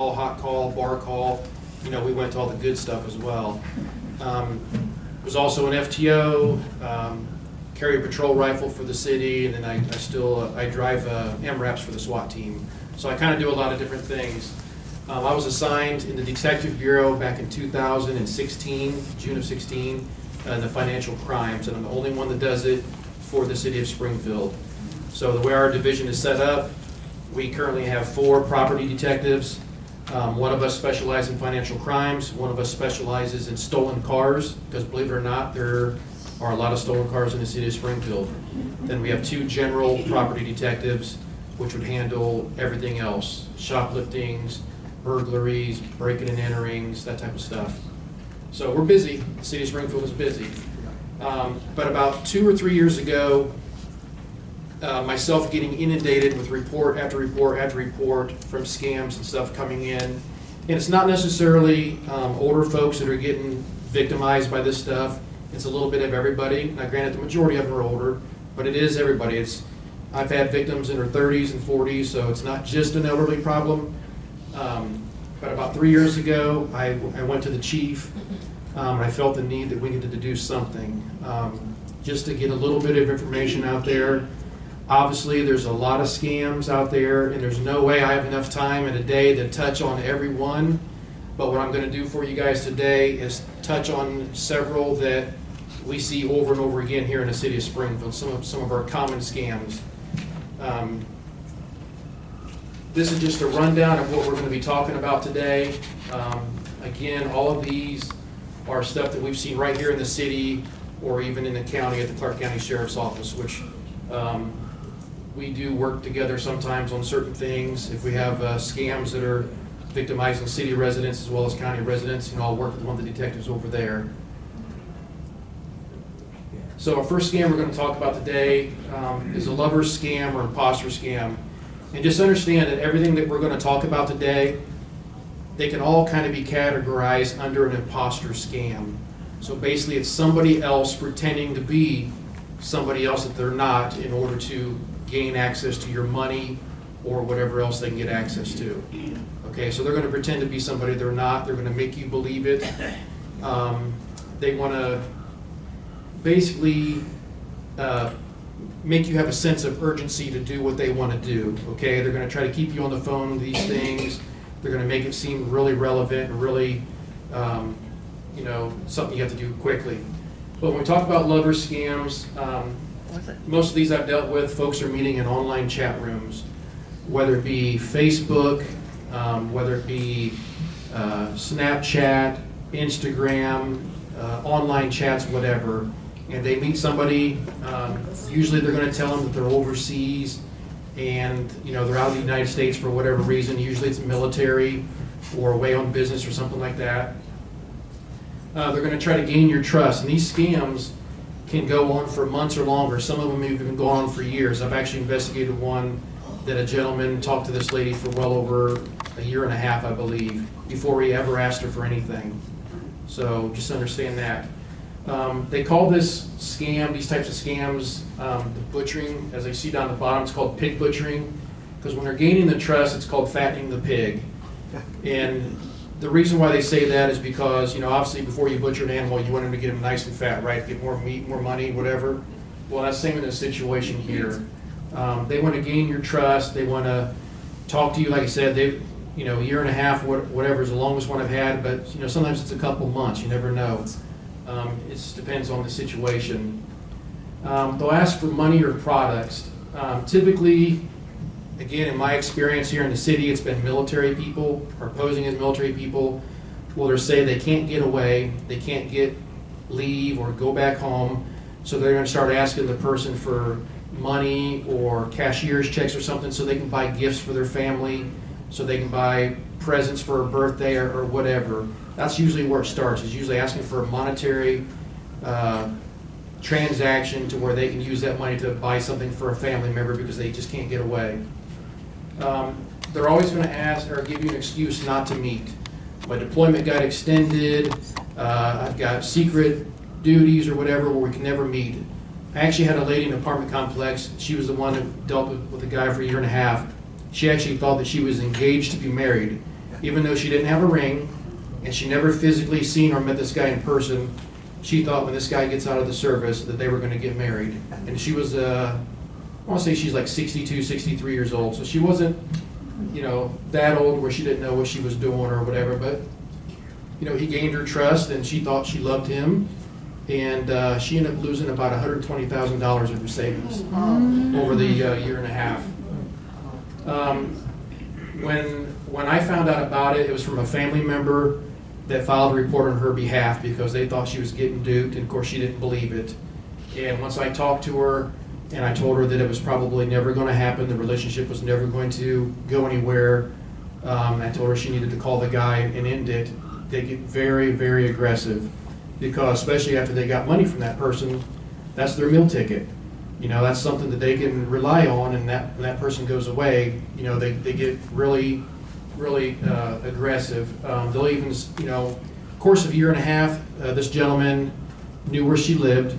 hot call, bar call. You know, we went to all the good stuff as well. Was also an FTO, carry a patrol rifle for the city, and then I drive MRAPs for the SWAT team. So I kind of do a lot of different things. I was assigned in the Detective Bureau back in 2016, June of 16, in the financial crimes, and I'm the only one that does it for the city of Springfield. So the way our division is set up, we currently have 4 property detectives. One of us specializes in financial crimes. One of us specializes in stolen cars, because believe it or not, there are a lot of stolen cars in the city of Springfield. Then we have 2 general property detectives, which would handle everything else: shopliftings, burglaries, breaking and enterings, that type of stuff. So we're busy. The city of Springfield is busy. But about 2 or 3 years ago, myself getting inundated with report after report after report from scams and stuff coming in. And it's not necessarily older folks that are getting victimized by this stuff. It's a little bit of everybody. Now granted, the majority of them are older, but it is everybody. I've had victims in their 30s and 40s, so it's not just an elderly problem. But about 3 years ago, I went to the chief, and I felt the need that we needed to do something, just to get a little bit of information out there. Obviously, there's a lot of scams out there, and there's no way I have enough time in a day to touch on every one. But what I'm going to do for you guys today is touch on several that we see over and over again here in the city of Springfield, some of our common scams. This is just a rundown of what we're going to be talking about today. Again, all of these are stuff that we've seen right here in the city or even in the county at the Clark County Sheriff's Office, which we do work together sometimes on certain things. If we have scams that are victimizing city residents as well as county residents, I'll work with one of the detectives over there. So our first scam we're going to talk about today is a lover scam or imposter scam. And just understand that everything that we're going to talk about today, they can all kind of be categorized under an imposter scam. So basically it's somebody else pretending to be somebody else that they're not in order to gain access to your money or whatever else they can get access to. Okay, so they're going to pretend to be somebody they're not. They're going to make you believe it. They want to basically make you have a sense of urgency to do what they want to do. Okay, they're going to try to keep you on the phone with these things. They're going to make it seem really relevant and really, something you have to do quickly. But when we talk about lover scams, most of these I've dealt with, folks are meeting in online chat rooms, whether it be Facebook, whether it be Snapchat, Instagram, online chats, whatever. And they meet somebody, usually they're going to tell them that they're overseas and they're out of the United States for whatever reason. Usually it's military or away on business or something like that. They're going to try to gain your trust, and these scams can go on for months or longer. Some of them have even gone on for years. I've actually investigated one that a gentleman talked to this lady for well over a year and a half, I believe, before he ever asked her for anything. So just understand that. They call this scam, these types of scams, the butchering. As I see down the bottom, it's called pig butchering, because when they're gaining the trust, it's called fattening the pig. And the reason why they say that is because, obviously before you butcher an animal, you want them to get them nice and fat, right? Get more meat, more money, whatever. Well, that's the same in this situation here. They want to gain your trust. They want to talk to you, like I said, a year and a half, whatever is the longest one I've had, but sometimes it's a couple months, you never know. It just depends on the situation. They'll ask for money or products. Typically, again, in my experience here in the city, it's been military people or posing as military people. Well, they're saying they can't get away, they can't get leave or go back home, so they're going to start asking the person for money or cashier's checks or something so they can buy gifts for their family, so they can buy presents for a birthday or whatever. That's usually where it starts, is usually asking for a monetary transaction to where they can use that money to buy something for a family member because they just can't get away. They're always going to ask or give you an excuse not to meet. My deployment got extended, I've got secret duties or whatever where we can never meet. I actually had a lady in an apartment complex. She was the one that dealt with a guy for a year and a half. She actually thought that she was engaged to be married, even though she didn't have a ring, and she never physically seen or met this guy in person, she thought when this guy gets out of the service that they were going to get married. And she was, I want to say she's like 62, 63 years old, so she wasn't, you know, that old where she didn't know what she was doing or whatever, but, you know, he gained her trust, and she thought she loved him, and she ended up losing about $120,000 of her savings over the year and a half. When I found out about it, it was from a family member that filed a report on her behalf because they thought she was getting duped, and of course she didn't believe it. And once I talked to her and I told her that it was probably never going to happen, the relationship was never going to go anywhere, I told her she needed to call the guy and end it. They get very, very aggressive because especially after they got money from that person, that's their meal ticket. You know, that's something that they can rely on, and when that person goes away, you know, they get really, really aggressive. They'll even, you know, course of a year and a half, this gentleman knew where she lived,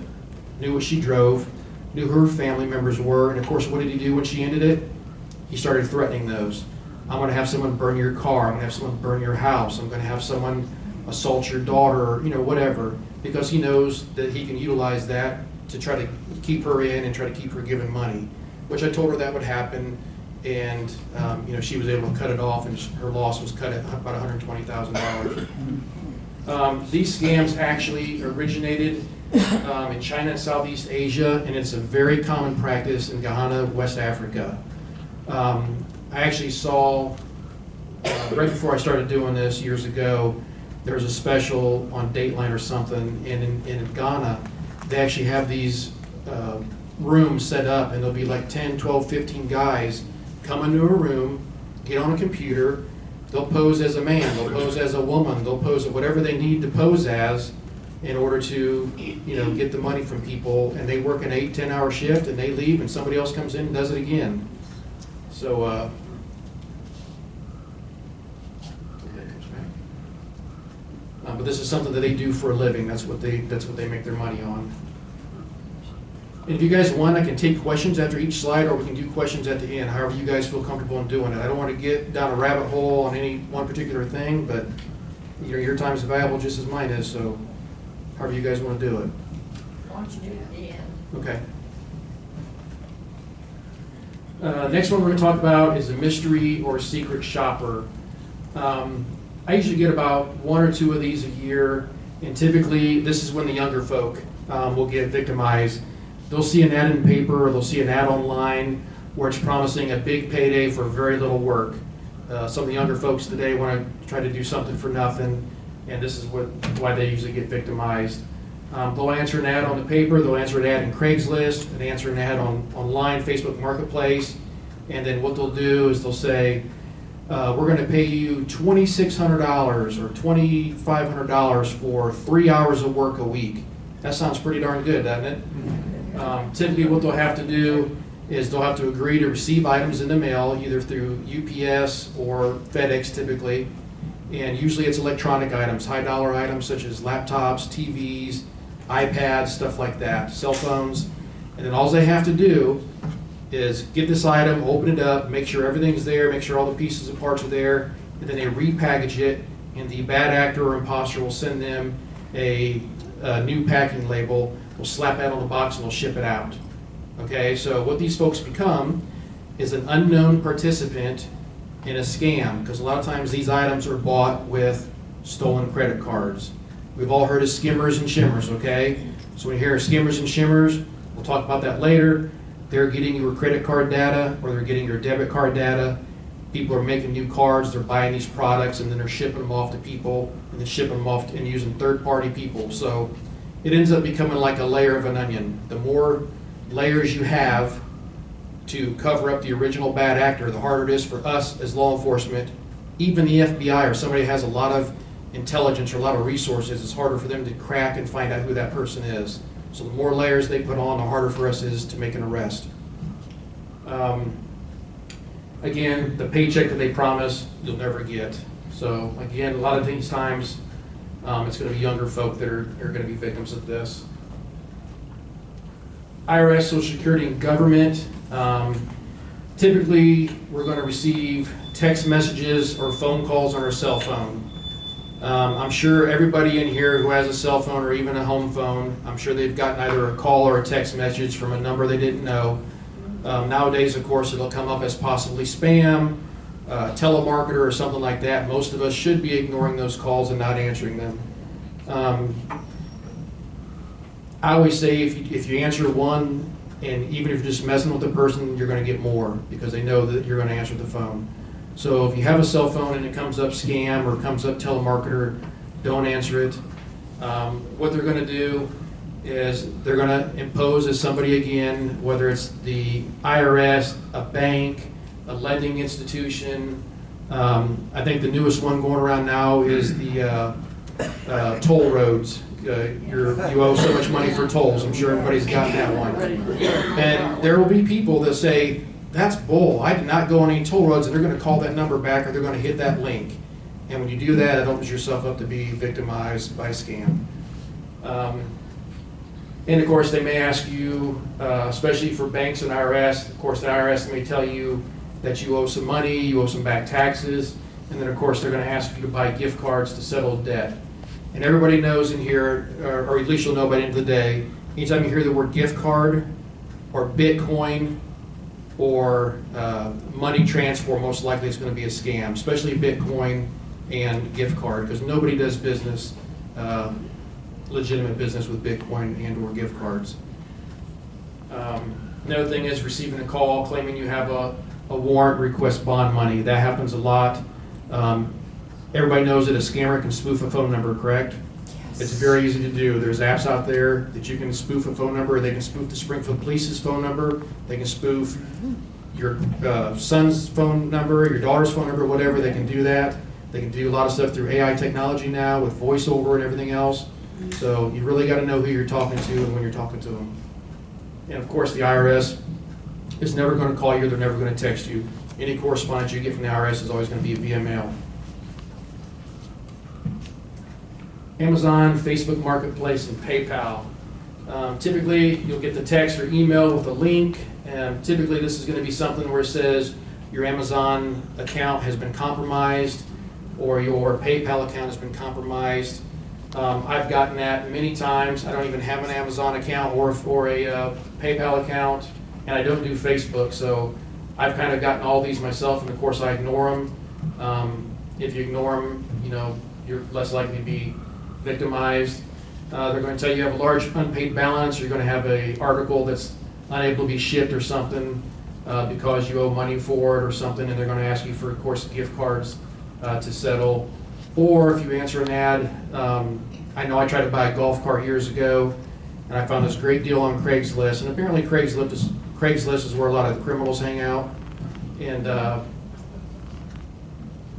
knew what she drove, knew who her family members were, and of course, what did he do when she ended it? He started threatening those. I'm going to have someone burn your car, I'm going to have someone burn your house, I'm going to have someone assault your daughter, or, you know, whatever, because he knows that he can utilize that to try to keep her in and try to keep her giving money, which I told her that would happen, and you know, she was able to cut it off, and her loss was cut at about $120,000. These scams actually originated in China and Southeast Asia, and it's a very common practice in Ghana, West Africa. I actually saw, right before I started doing this years ago, there was a special on Dateline or something, and in Ghana, they actually have these rooms set up, and there'll be like 10, 12, 15 guys come into a room, get on a computer, they'll pose as a man, they'll pose as a woman, they'll pose whatever they need to pose as in order to, you know, get the money from people, and they work an 8, 10-hour shift, and they leave, and somebody else comes in and does it again. So, but this is something that they do for a living. That's what they make their money on. And if you guys want, I can take questions after each slide, or we can do questions at the end, however you guys feel comfortable in doing it. I don't want to get down a rabbit hole on any one particular thing, but you know, your time is valuable just as mine is, so however you guys want to do it. Why don't you do it at the end? Okay. Next one we're going to talk about is a mystery or secret shopper. I usually get about 1 or 2 of these a year, and typically this is when the younger folk will get victimized. They'll see an ad in the paper, or they'll see an ad online where it's promising a big payday for very little work. Some of the younger folks today want to try to do something for nothing, and this is why they usually get victimized. They'll answer an ad on the paper, they'll answer an ad in Craigslist, they answer an ad online, Facebook Marketplace, and then what they'll do is they'll say, we're going to pay you $2,600 or $2,500 for 3 hours of work a week. That sounds pretty darn good, doesn't it? Typically what they'll have to do is they'll have to agree to receive items in the mail, either through UPS or FedEx typically, and usually it's electronic items, high dollar items such as laptops, TVs, iPads, stuff like that, cell phones, and then all they have to do is get this item, open it up, make sure everything's there, make sure all the pieces and parts are there, and then they repackage it, and the bad actor or imposter will send them a new packing label. We'll slap that on the box and they'll ship it out. Okay, so what these folks become is an unknown participant in a scam, because a lot of times these items are bought with stolen credit cards. We've all heard of skimmers and shimmers, okay? So when you hear skimmers and shimmers, we'll talk about that later. They're getting your credit card data, or they're getting your debit card data. People are making new cards, they're buying these products, and then they're shipping them off to people, and then shipping them off and using third-party people. So it ends up becoming like a layer of an onion. The more layers you have to cover up the original bad actor, the harder it is for us as law enforcement. Even the FBI or somebody has a lot of intelligence or a lot of resources, it's harder for them to crack and find out who that person is. So the more layers they put on, the harder for us is to make an arrest. Again, the paycheck that they promise, you'll never get. So again, a lot of these times, it's going to be younger folk that are going to be victims of this. IRS, Social Security, and government. Typically, we're going to receive text messages or phone calls on our cell phone. I'm sure everybody in here who has a cell phone or even a home phone, I'm sure they've gotten either a call or a text message from a number they didn't know. Nowadays, of course, it'll come up as possibly spam, telemarketer, or something like that. Most of us should be ignoring those calls and not answering them. I always say if you answer one, and even if you're just messing with the person, you're going to get more because they know that you're going to answer the phone. So if you have a cell phone and it comes up scam or comes up telemarketer, don't answer it. What they're going to do is they're going to impose as somebody again, whether it's the IRS, a bank, a lending institution. I think the newest one going around now is the toll roads. You owe so much money for tolls. I'm sure everybody's gotten that one. And there will be people that say, that's bull. I did not go on any toll roads, and they're going to call that number back or they're going to hit that link. And when you do that, it opens yourself up to be victimized by a scam. And of course, they may ask you, especially for banks and IRS, of course, the IRS may tell you that you owe some money, you owe some back taxes, and then of course, they're going to ask you to buy gift cards to settle debt. And everybody knows in here, or at least you'll know by the end of the day, anytime you hear the word gift card or Bitcoin or money transfer, most likely it's going to be a scam, especially Bitcoin and gift card, because nobody does business, legitimate business with Bitcoin and or gift cards. Another thing is receiving a call claiming you have a warrant, request bond money. That happens a lot. Everybody knows that a scammer can spoof a phone number, correct? Yes. It's very easy to do. There's apps out there that you can spoof a phone number. They can spoof the Springfield Police's phone number. They can spoof your son's phone number, your daughter's phone number, whatever. They can do that. They can do a lot of stuff through AI technology now with voiceover and everything else. So you really got to know who you're talking to and when you're talking to them. And of course, the IRS is never going to call you. They're never going to text you. Any correspondence you get from the IRS is always going to be via mail. Amazon, Facebook Marketplace, and PayPal. Typically, you'll get the text or email with a link, and typically this is going to be something where it says your Amazon account has been compromised or your PayPal account has been compromised. I've gotten that many times. I don't even have an Amazon account or a PayPal account, and I don't do Facebook, so I've kind of gotten all these myself, and of course I ignore them. If you ignore them, you know, you're less likely to be victimized. They're going to tell you have a large unpaid balance, or you're going to have an article that's unable to be shipped or something because you owe money for it or something, and they're going to ask you for, of course, gift cards to settle. Or if you answer an ad, I know I tried to buy a golf cart years ago, and I found this great deal on Craigslist, and apparently Craigslist is where a lot of the criminals hang out. And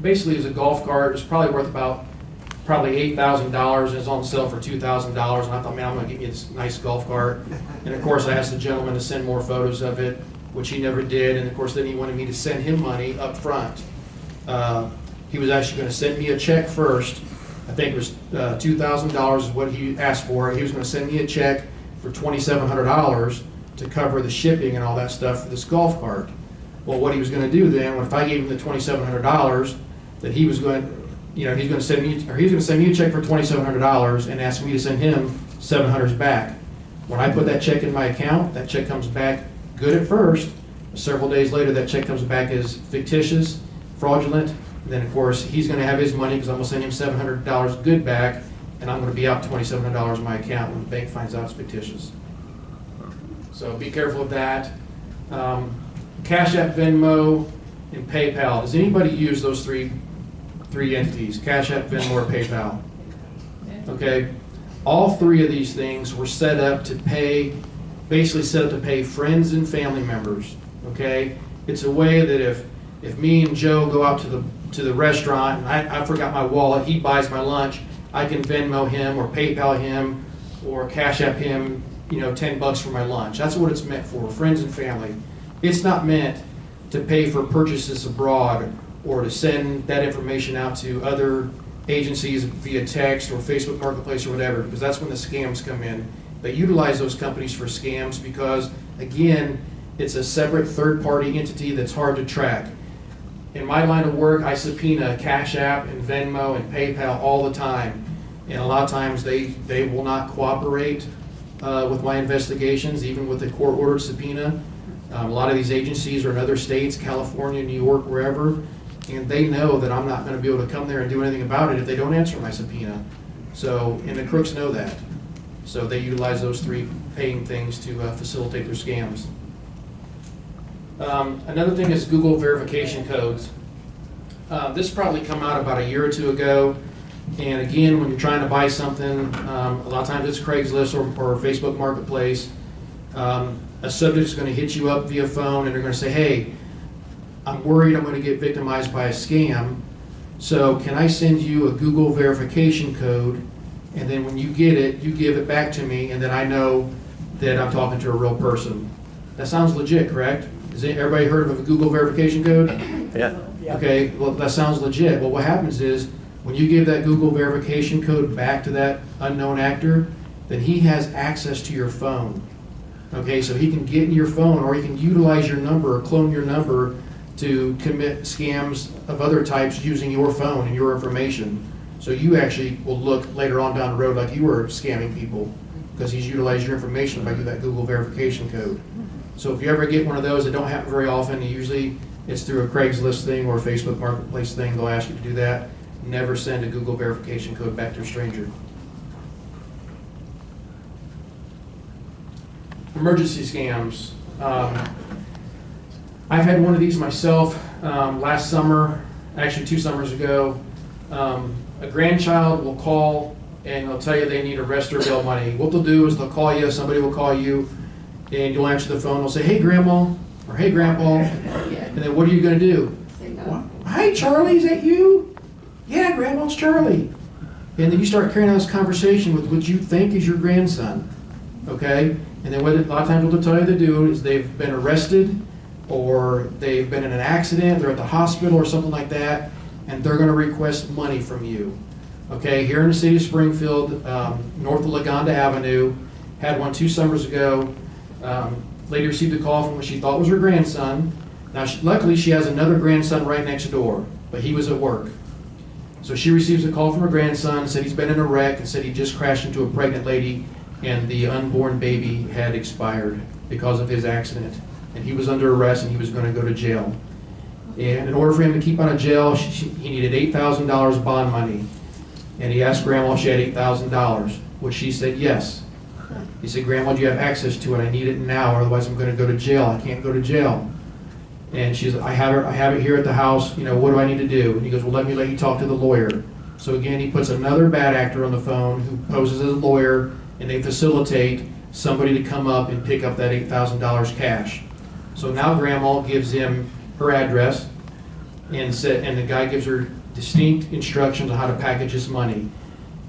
basically, it was a golf cart. It's probably worth about $8,000, and it's on sale for $2,000. And I thought, man, I'm going to get me this nice golf cart. And of course, I asked the gentleman to send more photos of it, which he never did. And of course, then he wanted me to send him money up front. He was actually going to send me a check first. I think it was $2,000 is what he asked for. He was going to send me a check for $2,700 to cover the shipping and all that stuff for this golf cart. Well, what he was going to do then, if I gave him the $2,700, that he was going, you know, he's going to send me a check for $2,700 and ask me to send him $700 back. When I put that check in my account, that check comes back good at first. Several days later, that check comes back as fictitious, fraudulent. And then, of course, he's going to have his money because I'm going to send him $700 good back, and I'm going to be out $2,700 in my account when the bank finds out it's fictitious. So be careful of that. Cash App, Venmo, and PayPal. Does anybody use those three entities? Cash App, Venmo, or PayPal? Okay. All three of these things were set up to pay, basically set up to pay friends and family members. Okay. It's a way that if me and Joe go out to the restaurant and I forgot my wallet, he buys my lunch, I can Venmo him or PayPal him or Cash App him, you know, $10 for my lunch. That's what it's meant for, friends and family. It's not meant to pay for purchases abroad or to send that information out to other agencies via text or Facebook Marketplace or whatever, because that's when the scams come in. They utilize those companies for scams because, again, it's a separate third-party entity that's hard to track. in my line of work, I subpoena Cash App and Venmo and PayPal all the time. And a lot of times they will not cooperate with my investigations, even with the court-ordered subpoena. A lot of these agencies are in other states, California, New York, wherever, and they know that I'm not going to be able to come there and do anything about it if they don't answer my subpoena. So, and the crooks know that. So they utilize those three paying things to facilitate their scams. Another thing is Google verification codes. This probably come out about a year or two ago. And again, when you're trying to buy something, a lot of times it's Craigslist or Facebook Marketplace. A subject is going to hit you up via phone and they're going to say, hey, I'm worried I'm going to get victimized by a scam. So can I send you a Google verification code? And then when you get it, you give it back to me, and then I know that I'm talking to a real person. That sounds legit, correct? Has everybody heard of a Google verification code? Yeah. Okay, well, that sounds legit. Well, what happens is when you give that Google verification code back to that unknown actor, then he has access to your phone. Okay, so he can get in your phone, or he can utilize your number or clone your number to commit scams of other types using your phone and your information. So you actually will look later on down the road like you were scamming people because he's utilized your information by that Google verification code. So if you ever get one of those, that don't happen very often, usually it's through a Craigslist thing or a Facebook Marketplace thing, they'll ask you to do that. Never send a Google verification code back to a stranger. Emergency scams. I've had one of these myself last summer, actually 2 summers ago. A grandchild will call and they'll tell you they need arrest or bail money. What they'll do is they'll call you, somebody will call you, and you'll answer the phone. They'll say, hey, Grandma, or hey, Grandpa. And then what are you going to do? Hi, Charlie, is that you? Yeah, Grandma, it's Charlie. And then you start carrying on this conversation with what you think is your grandson. Okay? And then what a lot of times what they'll tell you to do is they've been arrested, or they've been in an accident, they're at the hospital or something like that, and they're going to request money from you. Okay, here in the city of Springfield, north of Lagonda Avenue, had one 2 summers ago. Lady received a call from what she thought was her grandson. Now, luckily, she has another grandson right next door, but he was at work. So she receives a call from her grandson, said he's been in a wreck, and said he just crashed into a pregnant lady, and the unborn baby had expired because of his accident. And he was under arrest, and he was going to go to jail. And in order for him to keep out of jail, he needed $8,000 bond money. And he asked Grandma if she had $8,000, which she said yes. He said, Grandma, do you have access to it? I need it now, otherwise I'm going to go to jail. I can't go to jail. And she said, I have it here at the house. You know, what do I need to do? And he goes, well, let you talk to the lawyer. So again, he puts another bad actor on the phone who poses as a lawyer, and they facilitate somebody to come up and pick up that $8,000 cash. So now Grandma gives him her address, and the guy gives her distinct instructions on how to package his money.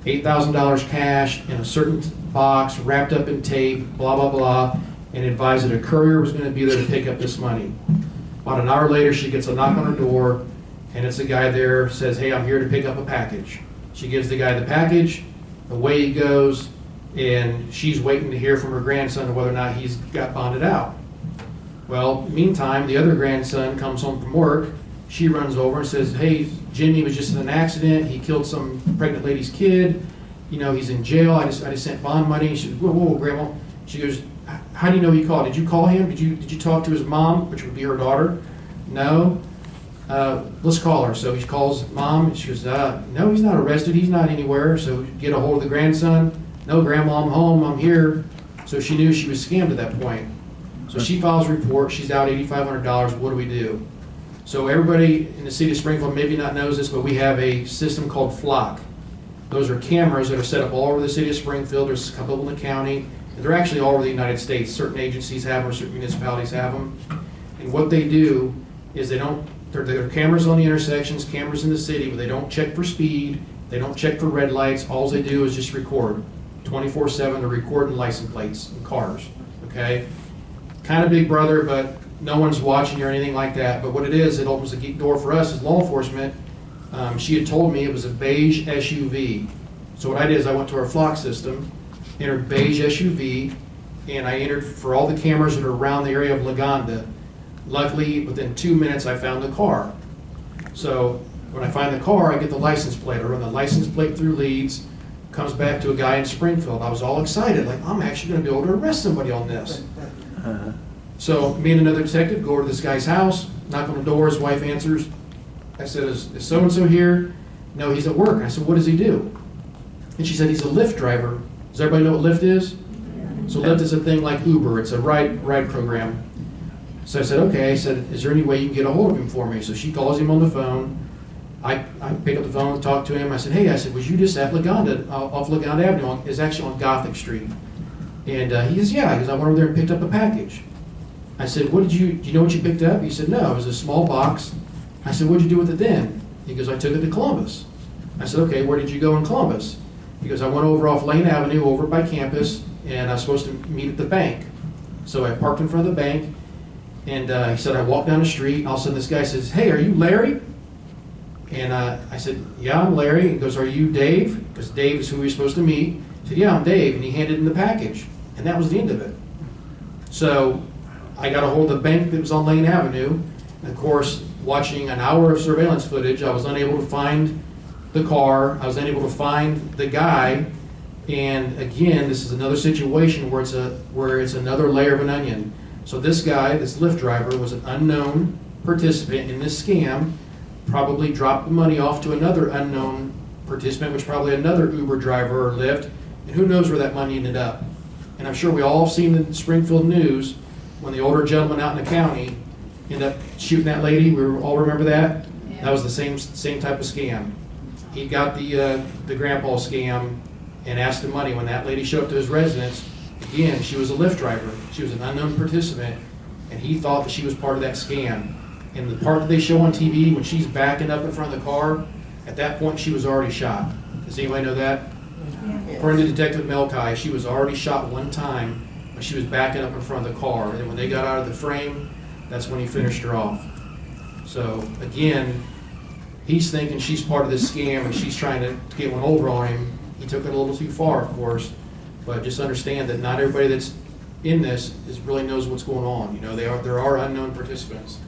$8,000 cash in a certain box, wrapped up in tape, blah, blah, blah, and advised that a courier was going to be there to pick up this money. About an hour later, she gets a knock on her door, and it's a guy there, says, hey, I'm here to pick up a package. She gives the guy the package, away he goes, and she's waiting to hear from her grandson whether or not he's got bonded out. Well, meantime, the other grandson comes home from work. She runs over and says, hey, Jimmy was just in an accident. He killed some pregnant lady's kid. You know, he's in jail. I just sent bond money. She goes, whoa, Grandma. She goes, how do you know he called? Did you call him? Did you talk to his mom, which would be her daughter? No. Let's call her. So he calls Mom, and she goes, no, he's not arrested. He's not anywhere. So get a hold of the grandson. No, Grandma, I'm home. I'm here. So she knew she was scammed at that point. So she files a report. She's out $8,500. What do we do? So everybody in the city of Springfield maybe not knows this, but we have a system called Flock. Those are cameras that are set up all over the city of Springfield. There's a couple in the county. And they're actually all over the United States. Certain agencies have them, or certain municipalities have them. And what they do is there are cameras on the intersections, cameras in the city, but they don't check for speed. They don't check for red lights. All they do is just record 24/7. They're recording license plates and cars. Okay? Kind of Big Brother, but no one's watching or anything like that. But what it is, it opens the door for us as law enforcement. She had told me it was a beige SUV. So what I did is I went to our Flock system, entered beige SUV, and I entered for all the cameras that are around the area of Lagonda. Luckily, within 2 minutes, I found the car. So when I find the car, I get the license plate. I run the license plate through Leeds, comes back to a guy in Springfield. I was all excited, like, I'm actually going to be able to arrest somebody on this. So me and another detective go over to this guy's house, knock on the door, his wife answers. I said, is so-and-so here? No, he's at work. I said, what does he do? And she said, he's a Lyft driver. Does everybody know what Lyft is? So Lyft is a thing like Uber. It's a ride program. So I said, okay. I said, is there any way you can get a hold of him for me? So she calls him on the phone. I pick up the phone, talk to him. I said, hey, was you just at Laganda, off Laganda Avenue? It's actually on Gothic Street. And he says, yeah, because I went over there and picked up a package. I said, do you know what you picked up? He said, no, it was a small box. I said, what'd you do with it then? He goes, I took it to Columbus. I said, okay, where did you go in Columbus? He goes, I went over off Lane Avenue, over by campus, and I was supposed to meet at the bank. So I parked in front of the bank, and he said, I walked down the street, and all of a sudden this guy says, hey, are you Larry? And I said, yeah, I'm Larry. He goes, are you Dave? Because Dave is who we were supposed to meet. I said, yeah, I'm Dave. And he handed him the package. And that was the end of it. So I got a hold of the bank that was on Lane Avenue. And of course, watching an hour of surveillance footage, I was unable to find the car. I was unable to find the guy. And again, this is another situation where it's another layer of an onion. So this guy, this Lyft driver, was an unknown participant in this scam, probably dropped the money off to another unknown participant, which probably another Uber driver or Lyft, and who knows where that money ended up. And I'm sure we all have seen the Springfield news when the older gentleman out in the county ended up shooting that lady. We all remember that? Yeah. That was the same type of scam. He got the grandpa scam and asked the money. When that lady showed up to his residence, again, she was a Lyft driver. She was an unknown participant, and he thought that she was part of that scam. And the part that they show on TV, when she's backing up in front of the car, at that point she was already shot. Does anybody know that? Yeah. According to Detective Melkai, she was already shot one time when she was backing up in front of the car. And when they got out of the frame, that's when he finished her off. So again, he's thinking she's part of this scam and she's trying to get one over on him. He took it a little too far, of course, but just understand that not everybody that's in this really knows what's going on. You know, there are unknown participants.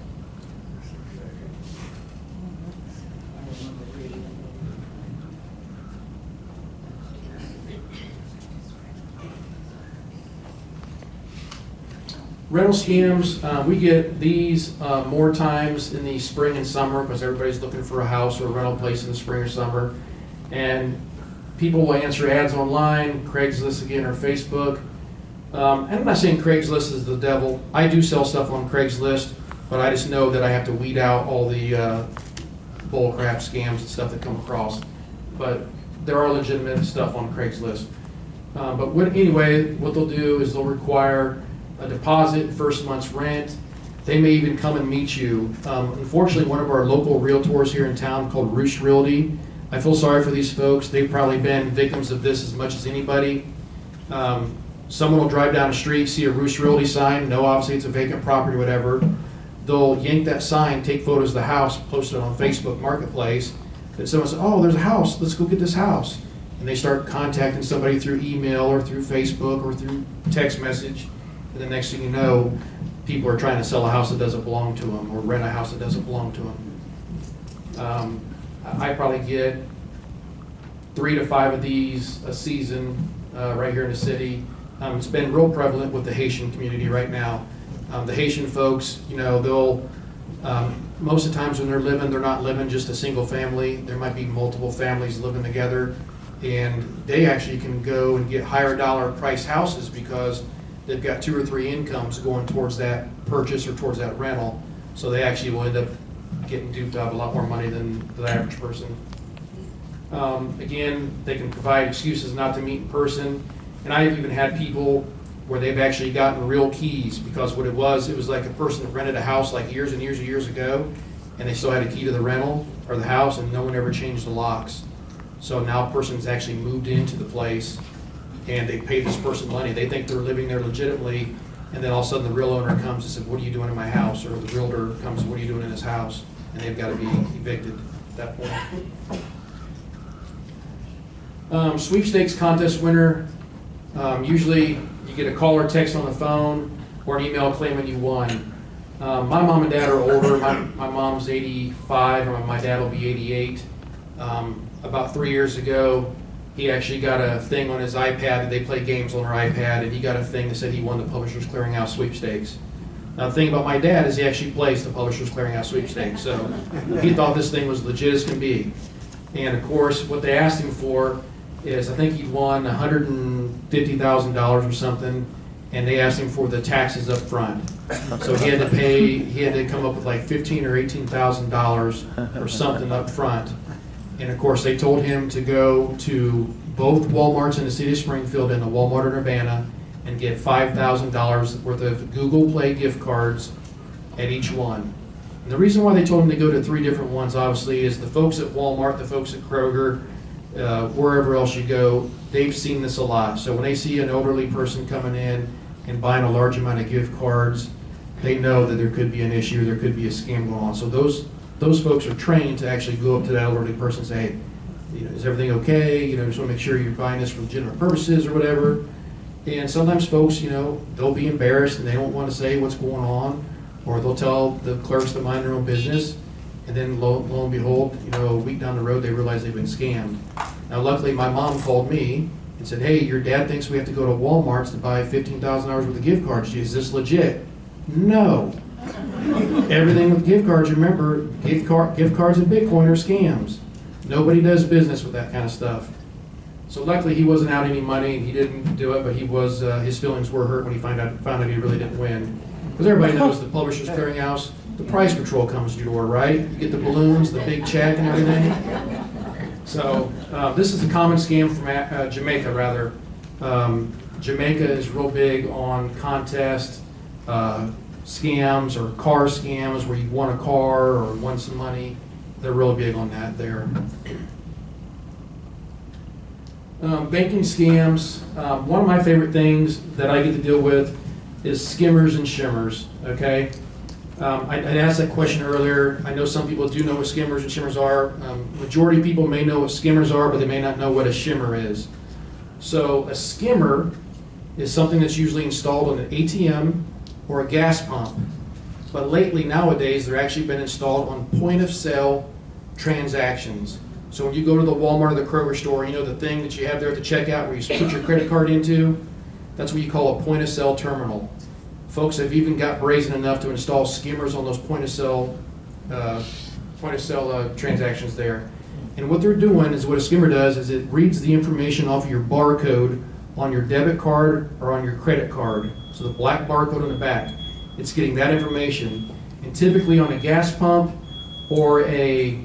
Rental scams, we get these more times in the spring and summer because everybody's looking for a house or a rental place in the spring or summer. And people will answer ads online, Craigslist again, or Facebook. And I'm not saying Craigslist is the devil. I do sell stuff on Craigslist, but I just know that I have to weed out all the bullcrap scams and stuff that come across. But there are legitimate stuff on Craigslist. Anyway, what they'll do is they'll require a deposit, first month's rent. They may even come and meet you. Unfortunately, one of our local realtors here in town called Roost Realty, I feel sorry for these folks. They've probably been victims of this as much as anybody. Someone will drive down the street, see a Roost Realty sign, know obviously it's a vacant property or whatever. They'll yank that sign, take photos of the house, post it on Facebook Marketplace. Then someone says, oh, there's a house, let's go get this house. And they start contacting somebody through email or through Facebook or through text message. And the next thing you know, people are trying to sell a house that doesn't belong to them or rent a house that doesn't belong to them. I probably get 3 to 5 of these a season right here in the city. It's been real prevalent with the Haitian community right now. The Haitian folks, you know, they'll, most of the times when they're not living just a single family. There might be multiple families living together, and they actually can go and get higher dollar price houses because they've got 2 or 3 incomes going towards that purchase or towards that rental. So they actually will end up getting duped out of a lot more money than the average person. Again, they can provide excuses not to meet in person. And I've even had people where they've actually gotten real keys because what it was like a person that rented a house like years and years and years ago, and they still had a key to the rental or the house, and no one ever changed the locks. So now a person's actually moved into the place and they paid this person money. They think they're living there legitimately, and then all of a sudden the real owner comes and says, what are you doing in my house? Or the realtor comes, what are you doing in this house? And they've got to be evicted at that point. Sweepstakes contest winner, usually you get a call or text on the phone or an email claiming you won. My mom and dad are older. My mom's 85, and my dad will be 88. About 3 years ago, he actually got a thing on his iPad. They play games on their iPad, and he got a thing that said he won the Publishers Clearinghouse sweepstakes. Now, the thing about my dad is he actually plays the Publishers Clearinghouse sweepstakes, so he thought this thing was legit as can be. And of course, what they asked him for is, I think he'd won $150,000 or something, and they asked him for the taxes up front. So he had to come up with like $15,000 or $18,000 or something up front. And of course, they told him to go to both Walmarts in the city of Springfield and the Walmart in Urbana and get $5,000 worth of Google Play gift cards at each one. And the reason why they told him to go to 3 different ones, obviously, is the folks at Walmart, the folks at Kroger, wherever else you go, they've seen this a lot. So when they see an elderly person coming in and buying a large amount of gift cards, they know that there could be an issue, there could be a scam going on. So those folks are trained to actually go up to that elderly person and say, hey, is everything okay? Just want to make sure you're buying this for legitimate purposes or whatever. And sometimes folks, they'll be embarrassed and they don't want to say what's going on, or they'll tell the clerks to mind their own business, and then lo and behold, a week down the road, they realize they've been scammed. Now, luckily, my mom called me and said, hey, your dad thinks we have to go to Walmart's to buy $15,000 worth of gift cards. Is this legit? No. Everything with gift cards, remember, gift cards and Bitcoin are scams. Nobody does business with that kind of stuff. So luckily, he wasn't out any money, and he didn't do it, but he was. His feelings were hurt when he found out he really didn't win. Because everybody knows the Publishers Clearinghouse, the price patrol comes to your door, right? You get the balloons, the big check, and everything. So this is a common scam from Jamaica, rather. Jamaica is real big on contest scams or car scams where you won a car or won some money. They're really big on that there. Banking scams, one of my favorite things that I get to deal with is skimmers and shimmers, okay? I asked that question earlier. I know some people do know what skimmers and shimmers are. Majority of people may know what skimmers are, but they may not know what a shimmer is. So a skimmer is something that's usually installed on an ATM or a gas pump. But lately, nowadays, they're actually been installed on point-of-sale transactions. So when you go to the Walmart or the Kroger store, the thing that you have there at the checkout where you put your credit card into, that's what you call a point-of-sale terminal. Folks have even got brazen enough to install skimmers on those point-of-sale transactions there. And what they're doing is, what a skimmer does is it reads the information off of your barcode on your debit card or on your credit card. So the black barcode on the back, it's getting that information. And typically on a gas pump or a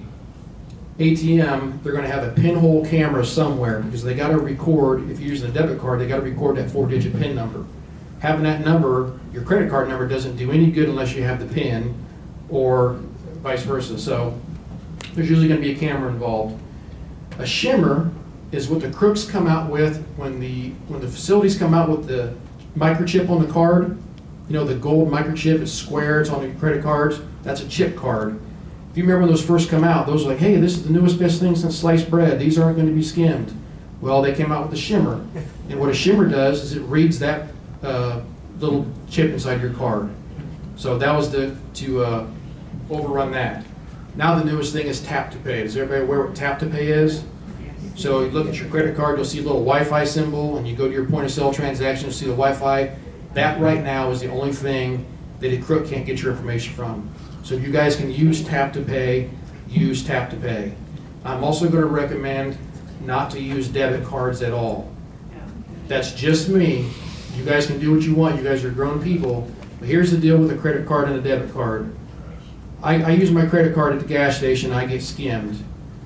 ATM, they're going to have a pinhole camera somewhere because they got to record, if you're using a debit card, they got to record that 4-digit PIN number. Having that number, your credit card number, doesn't do any good unless you have the PIN, or vice versa. So there's usually going to be a camera involved. A shimmer is what the crooks come out with when the facilities come out with the microchip on the card. The gold microchip is square, it's on the credit cards. That's a chip card. If you remember when those first come out, those are like, hey, this is the newest best thing since sliced bread. These aren't going to be skimmed. Well, they came out with a shimmer. And what a shimmer does is it reads that little chip inside your card. So that was to overrun that. Now the newest thing is tap to pay. Does everybody aware what tap to pay is? So you look at your credit card, you'll see a little Wi-Fi symbol, and you go to your point of sale transaction, you'll see the Wi-Fi. That right now is the only thing that a crook can't get your information from. So if you guys can use tap to pay, use tap to pay. I'm also going to recommend not to use debit cards at all. That's just me. You guys can do what you want. You guys are grown people. But here's the deal with a credit card and a debit card. I use my credit card at the gas station, I get skimmed.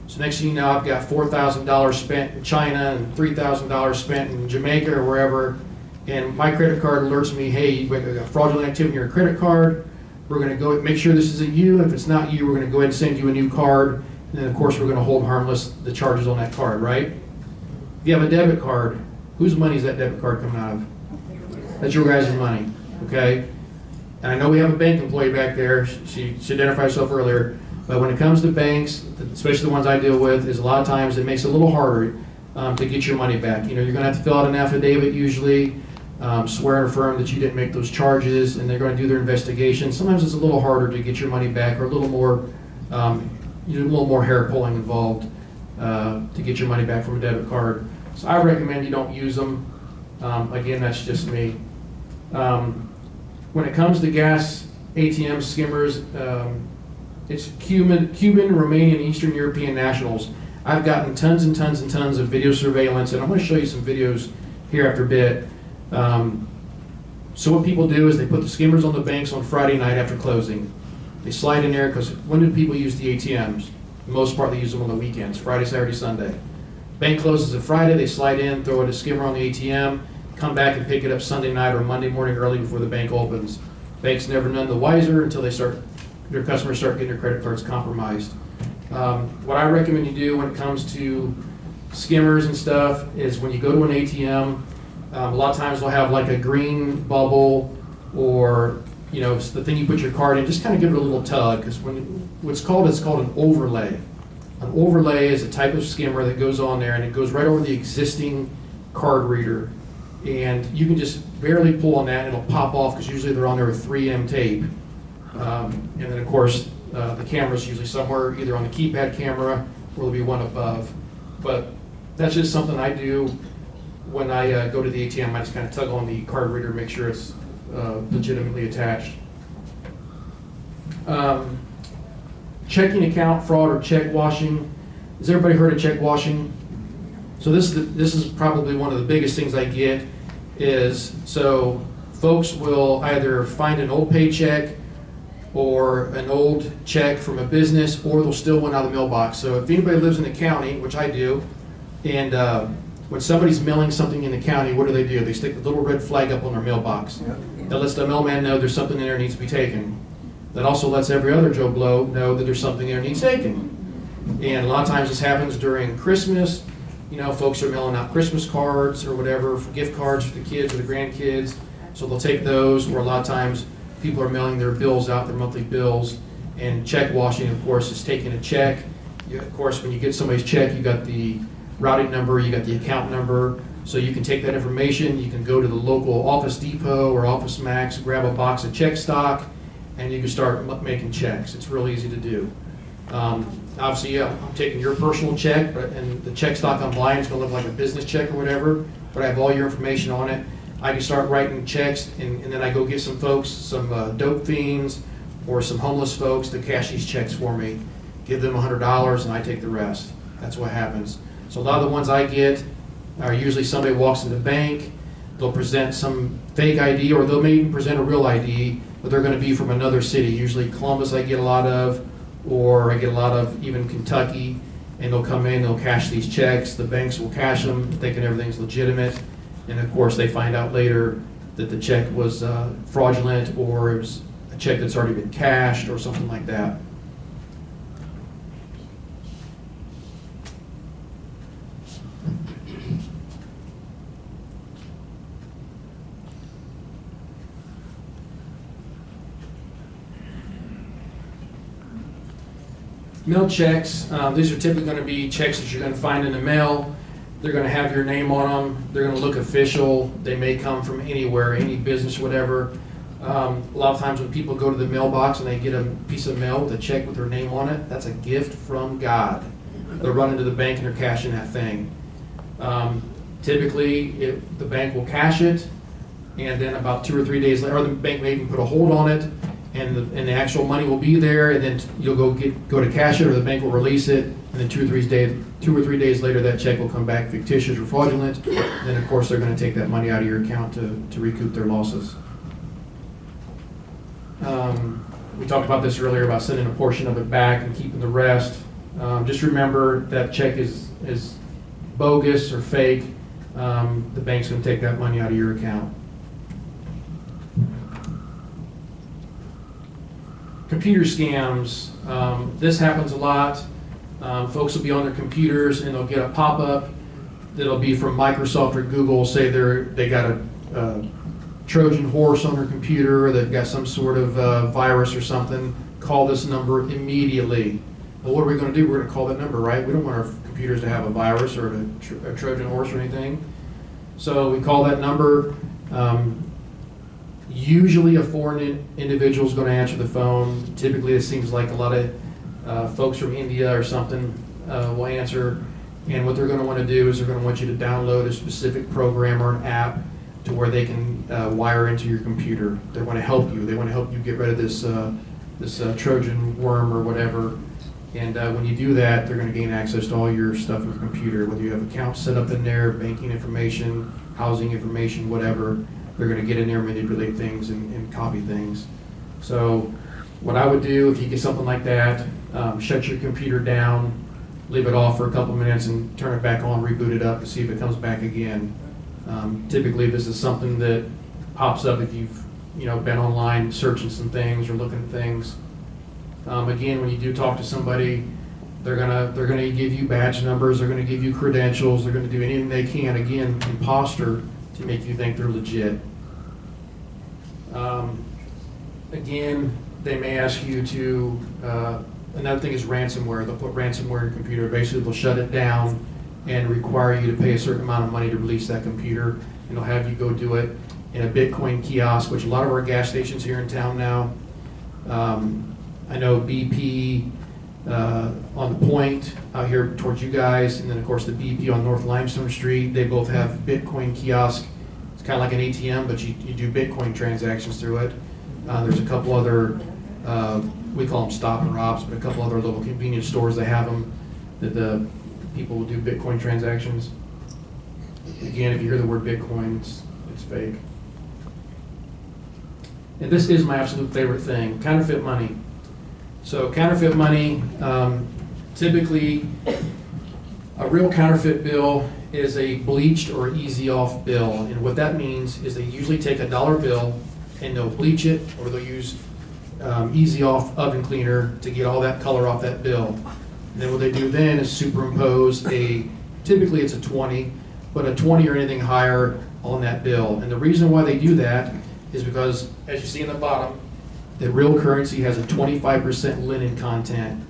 So next thing you know, I've got $4,000 spent in China and $3,000 spent in Jamaica or wherever, and my credit card alerts me, hey, you've got fraudulent activity on your credit card. We're going to go make sure this isn't you. If it's not you, we're going to go ahead and send you a new card. And then, of course, we're going to hold harmless the charges on that card, right? If you have a debit card, whose money is that debit card coming out of? That's your guys' money, okay? And I know we have a bank employee back there. She identified herself earlier. But when it comes to banks, especially the ones I deal with, is a lot of times it makes it a little harder to get your money back. You're going to have to fill out an affidavit usually. swear and affirm that you didn't make those charges, and they're going to do their investigation. Sometimes it's a little harder to get your money back, or a little more, you do a little more hair pulling involved to get your money back from a debit card. So I recommend you don't use them. Again, that's just me. When it comes to gas ATM skimmers, it's Cuban, Romanian, Eastern European nationals. I've gotten tons and tons and tons of video surveillance, and I'm going to show you some videos here after a bit. So what people do is they put the skimmers on the banks on Friday night after closing. They slide in there, because when do people use the ATMs? For the most part, they use them on the weekends, Friday, Saturday, Sunday. Bank closes on Friday, they slide in, throw a skimmer on the ATM, come back and pick it up Sunday night or Monday morning early before the bank opens. Bank's never none the wiser until their customers start getting their credit cards compromised. What I recommend you do when it comes to skimmers and stuff is when you go to an ATM, a lot of times they'll have like a green bubble, or it's the thing you put your card in. Just kind of give it a little tug, because it's called an overlay. An overlay is a type of skimmer that goes on there, and it goes right over the existing card reader, and you can just barely pull on that and it'll pop off, because usually they're on there with 3M tape. And then of course the camera's usually somewhere either on the keypad camera or there'll be one above. But that's just something I do when I go to the ATM. I just kind of tug on the card reader, make sure it's legitimately attached. Checking account fraud or check washing. Has everybody heard of check washing? So this is probably one of the biggest things I get is, so folks will either find an old paycheck or an old check from a business, or they'll steal one out of the mailbox. So if anybody lives in the county, which I do, and when somebody's mailing something in the county, what do? They stick the little red flag up on their mailbox. That lets the mailman know there's something in there that needs to be taken. That also lets every other Joe Blow know that there's something there that needs taken. And a lot of times this happens during Christmas. Folks are mailing out Christmas cards or whatever, gift cards for the kids or the grandkids. So they'll take those, or a lot of times people are mailing their bills out, their monthly bills. And check washing, of course, is taking a check. Of course, when you get somebody's check, you got the routing number, you got the account number. So you can take that information, you can go to the local Office Depot or Office Max, grab a box of check stock, and you can start making checks. It's real easy to do. Obviously, I'm taking your personal check, and the check stock I'm buying is going to look like a business check or whatever, but I have all your information on it. I can start writing checks, and then I go get some folks, some dope fiends, or some homeless folks to cash these checks for me, give them $100, and I take the rest. That's what happens. So a lot of the ones I get are usually somebody walks in the bank, they'll present some fake ID, or they'll maybe present a real ID, but they're going to be from another city. Usually Columbus I get a lot of, or I get a lot of even Kentucky, and they'll come in, they'll cash these checks, the banks will cash them, thinking everything's legitimate, and of course they find out later that the check was fraudulent, or it was a check that's already been cashed, or something like that. Mail checks, these are typically going to be checks that you're going to find in the mail. They're going to have your name on them. They're going to look official. They may come from anywhere, any business, whatever. A lot of times when people go to the mailbox and they get a piece of mail with a check with their name on it, that's a gift from God. They're running to the bank and they're cashing that thing. Typically, the bank will cash it, and then about 2 or 3 days later, or the bank may even put a hold on it, and the actual money will be there, and then you'll go to cash it, or the bank will release it, and then 2 or 3 days later that check will come back fictitious or fraudulent. And then of course they're going to take that money out of your account to recoup their losses. We talked about this earlier about sending a portion of it back and keeping the rest. Just remember that check is bogus or fake. The bank's going to take that money out of your account. Computer scams, this happens a lot. Folks will be on their computers and they'll get a pop-up that'll be from Microsoft or Google, say they got a Trojan horse on their computer, or they've got some sort of virus or something. Call this number immediately. Well, what are we going to do? We're going to call that number, right? We don't want our computers to have a virus or a Trojan horse or anything. So we call that number. Usually a foreign individual is going to answer the phone. Typically it seems like a lot of folks from India or something will answer, and what they're going to want to do is they're going to want you to download a specific program or an app to where they can wire into your computer. They want to help you. They want to help you get rid of this Trojan worm or whatever. And when you do that, they're going to gain access to all your stuff in your computer, whether you have accounts set up in there, banking information, housing information, whatever. They're going to get in there, manipulate things, and copy things. So what I would do if you get something like that, shut your computer down, leave it off for a couple minutes, and turn it back on, reboot it up to see if it comes back again. Typically, this is something that pops up if you've been online searching some things or looking at things. Again, when you do talk to somebody, they're gonna give you badge numbers, they're gonna give you credentials, they're gonna do anything they can, again, imposter, to make you think they're legit. Again, they may ask you to, another thing is ransomware. They'll put ransomware in your computer. Basically, they'll shut it down and require you to pay a certain amount of money to release that computer, and they'll have you go do it in a Bitcoin kiosk, which a lot of our gas stations here in town now. I know BP on the Point out here towards you guys, and then of course the BP on North Limestone Street, they both have Bitcoin kiosk. It's kind of like an ATM, but you do Bitcoin transactions through it. There's a couple other, we call them stop and robs, but a couple other little convenience stores that have them, that the people will do Bitcoin transactions. Again, if you hear the word Bitcoin, it's fake. And this is my absolute favorite thing, counterfeit money. So counterfeit money, typically a real counterfeit bill is a bleached or easy off bill. And what that means is they usually take a dollar bill and they'll bleach it, or they'll use easy off oven cleaner to get all that color off that bill. And then what they do then is superimpose typically it's a 20, but a 20 or anything higher on that bill. And the reason why they do that is because, as you see in the bottom, the real currency has a 25% linen content.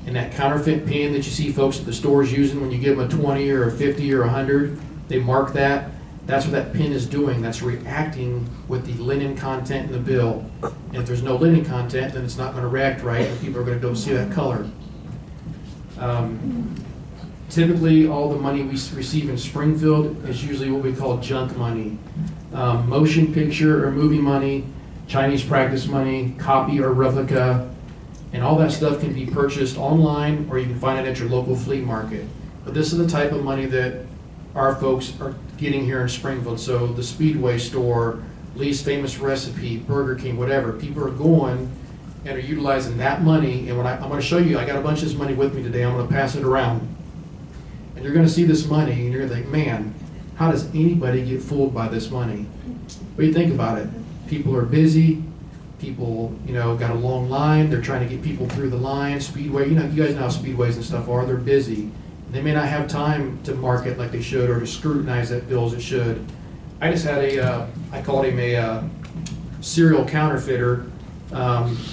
And that counterfeit pen that you see folks at the stores using when you give them a 20 or a 50 or 100, they mark that. That's what that pen is doing. That's reacting with the linen content in the bill. And if there's no linen content, then it's not going to react right, and people are going to be able to see that color. Typically, all the money we receive in Springfield is usually what we call junk money. Motion picture or movie money, Chinese practice money, copy or replica, and all that stuff can be purchased online, or you can find it at your local flea market. But this is the type of money that our folks are getting here in Springfield. So the Speedway store, Lee's Famous Recipe, Burger King, whatever, people are going and are utilizing that money. And I'm going to show you, I got a bunch of this money with me today. I'm going to pass it around. And you're going to see this money, and you're going to think, man, how does anybody get fooled by this money? What do you think about it? People are busy. People, got a long line. They're trying to get people through the line. Speedway, you guys know how speedways and stuff are. They're busy. They may not have time to market like they should, or to scrutinize that bill as it should. I just had I called him a serial counterfeiter.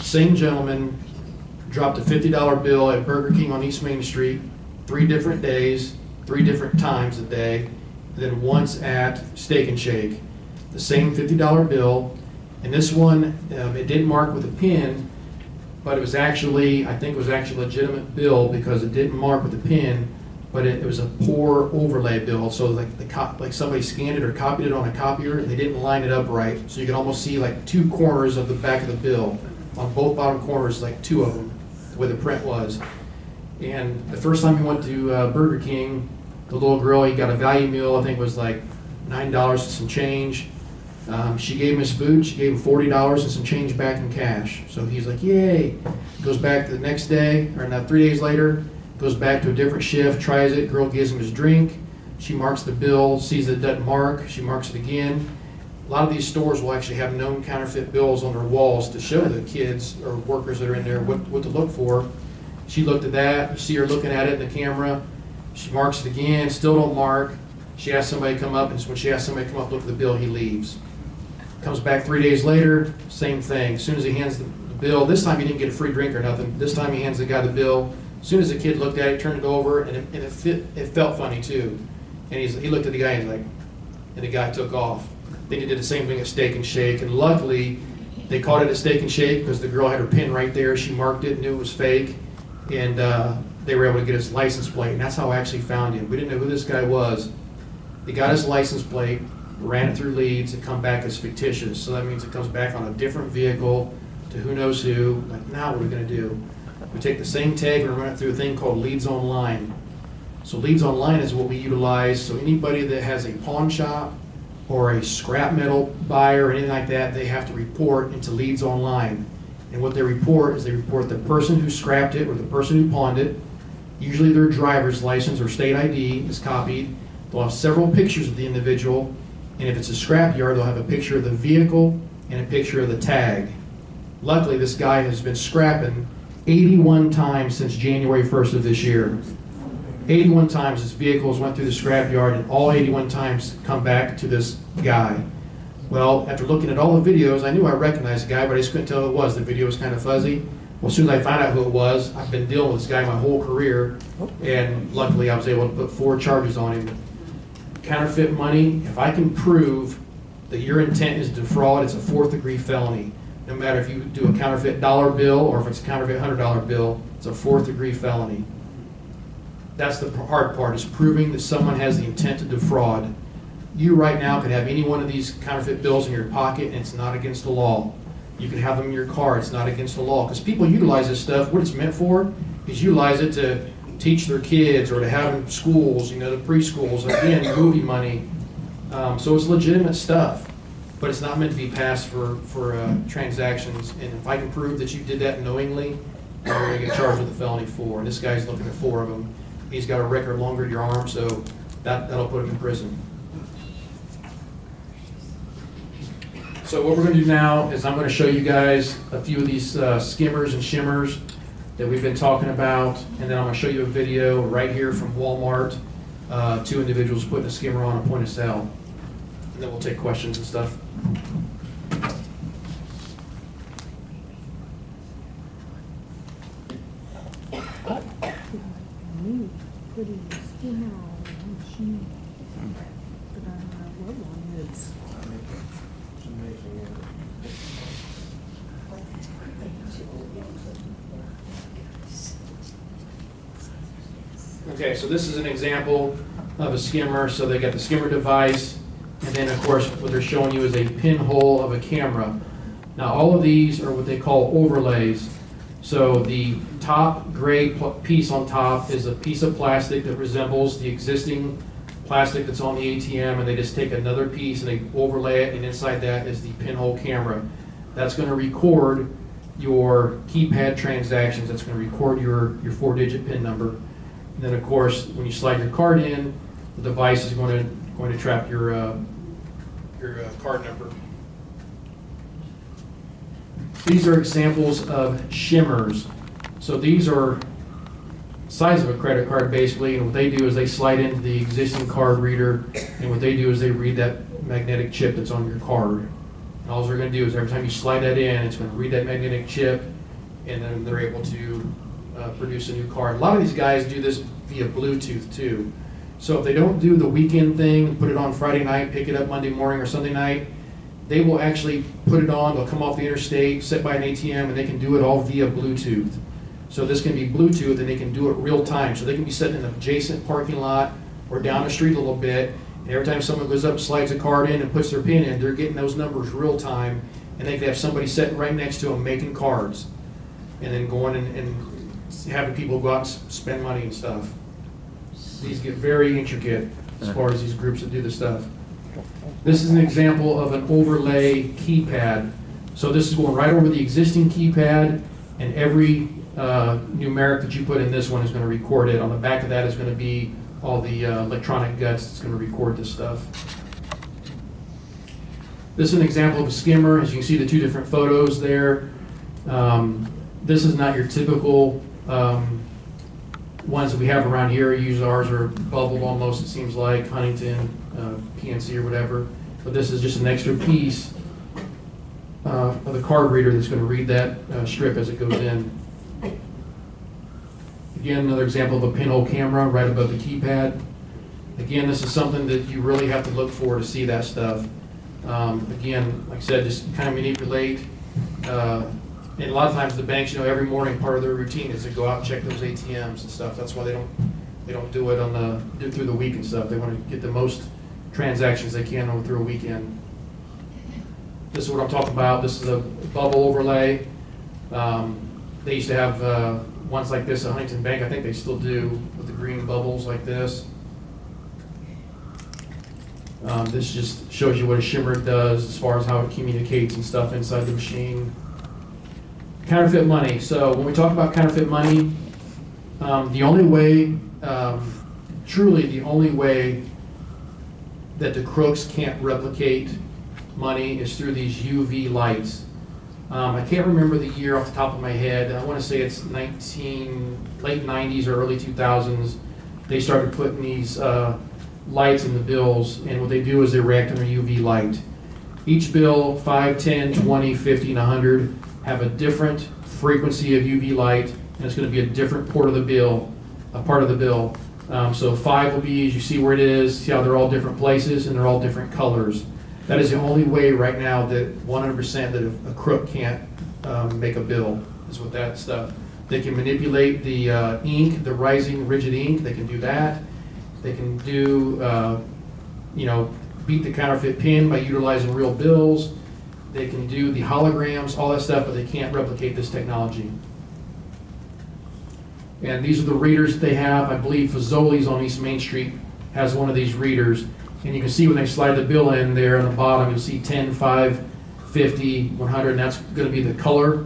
Same gentleman dropped a $50 bill at Burger King on East Main Street, 3 different days, 3 different times a day, and then once at Steak and Shake. The same $50 bill, and this one, it didn't mark with a pin, but it was actually, I think it was actually a legitimate bill because it didn't mark with a pin, but it was a poor overlay bill. So like somebody scanned it or copied it on a copier, and they didn't line it up right. So you could almost see like 2 corners of the back of the bill. On both bottom corners, like 2 of them, where the print was. And the first time he went to Burger King, the little girl, he got a value meal, I think it was like $9 and some change. She gave him his food, she gave him $40 and some change back in cash. So he's like, yay. Goes back the next day, or not 3 days later, goes back to a different shift, tries it, girl gives him his drink. She marks the bill, sees that it doesn't mark, she marks it again. A lot of these stores will actually have known counterfeit bills on their walls to show the kids or workers that are in there what to look for. She looked at that, you see her looking at it in the camera. She marks it again, still don't mark. She asks somebody to come up, and when she asks somebody to come up, look at the bill, he leaves. Comes back 3 days later, same thing. As soon as he hands the bill, this time he didn't get a free drink or nothing. This time he hands the guy the bill. As soon as the kid looked at it, turned it over, and it felt funny too. And he looked at the guy and he's like, and the guy took off. Then he did the same thing at Steak and Shake, and luckily they caught it at Steak and Shake because the girl had her pin right there. She marked it, knew it was fake, and they were able to get his license plate, and that's how I actually found him. We didn't know who this guy was. They got his license plate, ran it through leads, and come back as fictitious. So that means it comes back on a different vehicle to who knows who. Like, now what are we going to do? We take the same tag and run it through a thing called Leads Online. So Leads Online is what we utilize. So anybody that has a pawn shop or a scrap metal buyer or anything like that, they have to report into Leads Online. And what they report is they report the person who scrapped it or the person who pawned it. Usually their driver's license or state ID is copied. They'll have several pictures of the individual. And if it's a scrap yard, they'll have a picture of the vehicle and a picture of the tag. Luckily, this guy has been scrapping 81 times since January 1st of this year. 81 times his vehicles went through the scrap yard, and all 81 times come back to this guy. Well, after looking at all the videos, I knew I recognized the guy, but I just couldn't tell who it was. The video was kind of fuzzy. Well, as soon as I found out who it was, I've been dealing with this guy my whole career, and luckily I was able to put 4 charges on him. Counterfeit money, if I can prove that your intent is to defraud, it's a 4th-degree felony. No matter if you do a counterfeit dollar bill or if it's a counterfeit $100 bill, it's a 4th-degree felony. That's the hard part, is proving that someone has the intent to defraud. You right now could have any one of these counterfeit bills in your pocket and it's not against the law. You can have them in your car, it's not against the law. Because people utilize this stuff, what it's meant for is utilize it to teach their kids or to have in schools, you know, the preschools, again, movie money. So it's legitimate stuff, but it's not meant to be passed for transactions. And if I can prove that you did that knowingly, you're going to get charged with a felony 4. And this guy's looking at 4 of them. He's got a record longer than your arm, so that'll put him in prison. So what we're going to do now is I'm going to show you guys a few of these skimmers and shimmers that we've been talking about, and then I'm going to show you a video right here from Walmart, 2 individuals putting a skimmer on a point of sale, and then we'll take questions and stuff. Putting the skimmer on the machine, but I don't know what one is. Okay, so this is an example of a skimmer. So they got the skimmer device, and then of course what they're showing you is a pinhole of a camera. Now all of these are what they call overlays. So the top gray piece on top is a piece of plastic that resembles the existing plastic that's on the ATM, and they just take another piece and they overlay it, and inside that is the pinhole camera. That's going to record your keypad transactions. That's going to record your 4-digit PIN number. And then of course, when you slide your card in, the device is going to trap your card number. These are examples of shimmers. So these are size of a credit card basically, and what they do is they slide into the existing card reader, and what they do is they read that magnetic chip that's on your card. And all they're going to do is every time you slide that in, it's going to read that magnetic chip, and then they're able to produce a new card. A lot of these guys do this via Bluetooth too. So if they don't do the weekend thing, put it on Friday night, pick it up Monday morning or Sunday night, they will actually put it on, they'll come off the interstate, sit by an ATM, and they can do it all via Bluetooth. So this can be Bluetooth, and they can do it real time. So they can be sitting in an adjacent parking lot or down the street a little bit, and every time someone goes up, slides a card in and puts their PIN in, they're getting those numbers real time, and they can have somebody sitting right next to them making cards, and then going and having people go out and spend money and stuff. These get very intricate as far as these groups that do this stuff. This is an example of an overlay keypad. So this is going right over the existing keypad, and every numeric that you put in this one is going to record it. On the back of that is going to be all the electronic guts that's going to record this stuff. This is an example of a skimmer. As you can see, the 2 different photos there. This is not your typical ones that we have around here. Usually ours are bubbled almost, it seems like, Huntington, PNC or whatever. But this is just an extra piece of the card reader that's going to read that strip as it goes in. Again, another example of a pinhole camera right above the keypad. Again, this is something that you really have to look for to see that stuff. Again, like I said, just kind of manipulate. And a lot of times the banks, every morning part of their routine is to go out and check those ATMs and stuff. That's why they don't do it through the week and stuff. They want to get the most transactions they can through a weekend. This is what I'm talking about. This is a bubble overlay. They used to have ones like this at Huntington Bank. I think they still do, with the green bubbles like this. This just shows you what a shimmer does as far as how it communicates and stuff inside the machine. Counterfeit money. So when we talk about counterfeit money, the only way, truly the only way that the crooks can't replicate money is through these UV lights. I can't remember the year off the top of my head. I want to say it's late 90s or early 2000s. They started putting these lights in the bills, and what they do is they react under UV light. Each bill, 5, 10, 20, 50, and 100, have a different frequency of UV light, and it's going to be a different part of the bill. So 5 will be, as you see where it is, see how they're all different places and they're all different colors. That is the only way right now that 100% that a crook can't make a bill, is with that stuff. They can manipulate the ink, the rising rigid ink. They can do that. They can do, beat the counterfeit pin by utilizing real bills. They can do the holograms, all that stuff, but they can't replicate this technology. And these are the readers that they have. I believe Fazoli's on East Main Street has one of these readers. And you can see when they slide the bill in there on the bottom, you'll see 10, 5, 50, 100, and that's going to be the color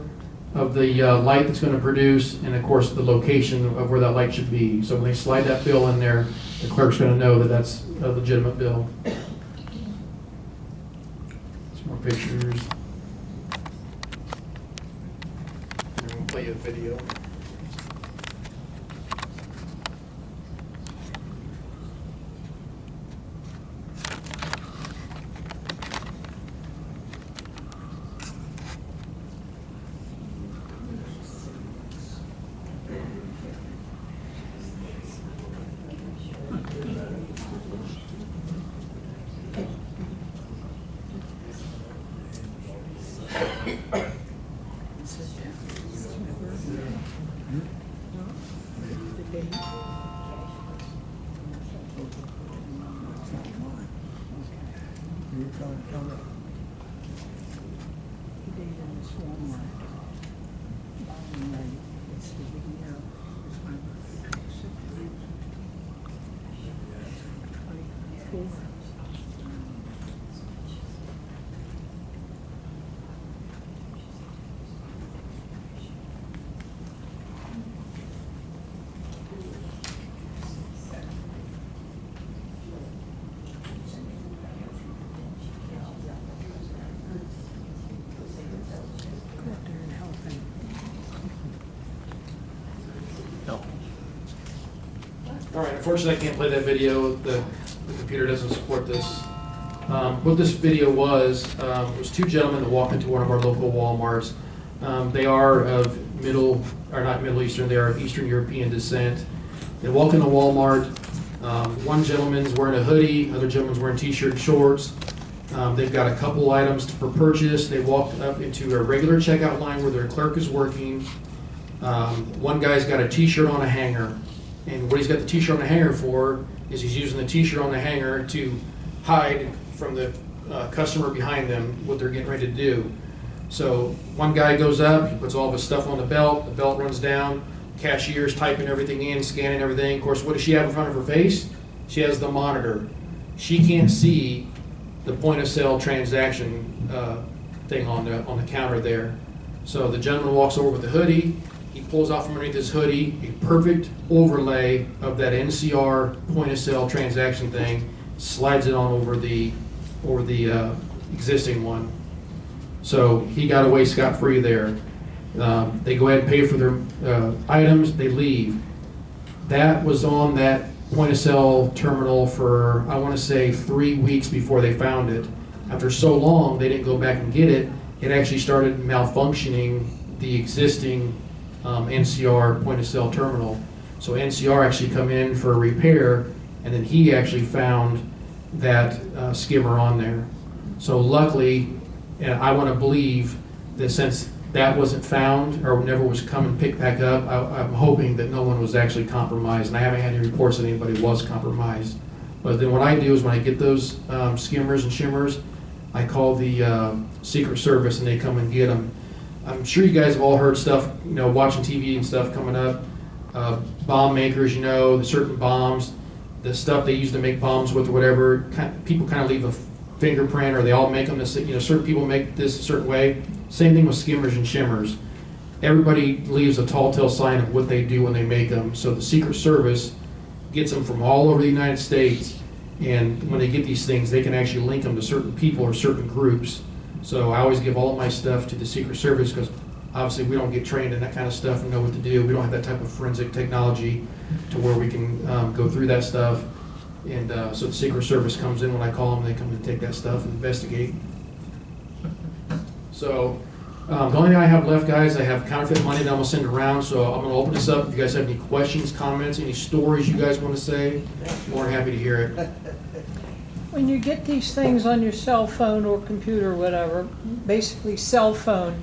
of the light that's going to produce, and of course the location of where that light should be. So when they slide that bill in there, the clerk's going to know that that's a legitimate bill. Some more pictures. I'm going to play you a video. All right, unfortunately I can't play that video. The computer doesn't support this. What this video was two gentlemen that walked into one of our local Walmarts. They are of not Middle Eastern, they are of Eastern European descent. They walk into Walmart. One gentleman's wearing a hoodie, other gentleman's wearing t-shirt and shorts. They've got a couple items for purchase. They walked up into a regular checkout line where their clerk is working. One guy's got a t-shirt on a hanger. And what he's got the t-shirt on the hanger for is he's using the t-shirt on the hanger to hide from the customer behind them what they're getting ready to do. So one guy goes up, he puts all of his stuff on the belt runs down, cashier's typing everything in, scanning everything. Of course, what does she have in front of her face? She has the monitor. She can't see the point of sale transaction thing on the counter there. So the gentleman walks over with the hoodie. He pulls out from underneath his hoodie a perfect overlay of that NCR point of sale transaction thing, slides it on over the existing one. So he got away scot-free there. They go ahead and pay for their items, they leave. That was on that point of sale terminal for, I want to say, 3 weeks before they found it. After so long, they didn't go back and get it. It actually started malfunctioning the existing NCR point of sale terminal. So NCR actually come in for a repair, and then he actually found that skimmer on there. So luckily, and I want to believe that since that wasn't found or never was come and picked back up, I'm hoping that no one was actually compromised. And I haven't had any reports that anybody was compromised. But then what I do is when I get those skimmers and shimmers, I call the Secret Service and they come and get them. I'm sure you guys have all heard stuff, you know, watching TV and stuff coming up. Bomb makers, you know, the certain bombs, the stuff they use to make bombs with or whatever, people kind of leave a fingerprint, or they all make them, you know, certain people make this a certain way. Same thing with skimmers and shimmers. Everybody leaves a tall tale sign of what they do when they make them. So the Secret Service gets them from all over the United States, and when they get these things, they can actually link them to certain people or certain groups. So I always give all of my stuff to the Secret Service because obviously we don't get trained in that kind of stuff and know what to do. We don't have that type of forensic technology to where we can go through that stuff. And so the Secret Service comes in when I call them, they come to take that stuff and investigate. So the only thing I have left, guys, I have counterfeit money that I'm going to send around. So I'm going to open this up. If you guys have any questions, comments, any stories you guys want to say, I'm more than happy to hear it. When you get these things on your cell phone or computer or whatever, basically cell phone,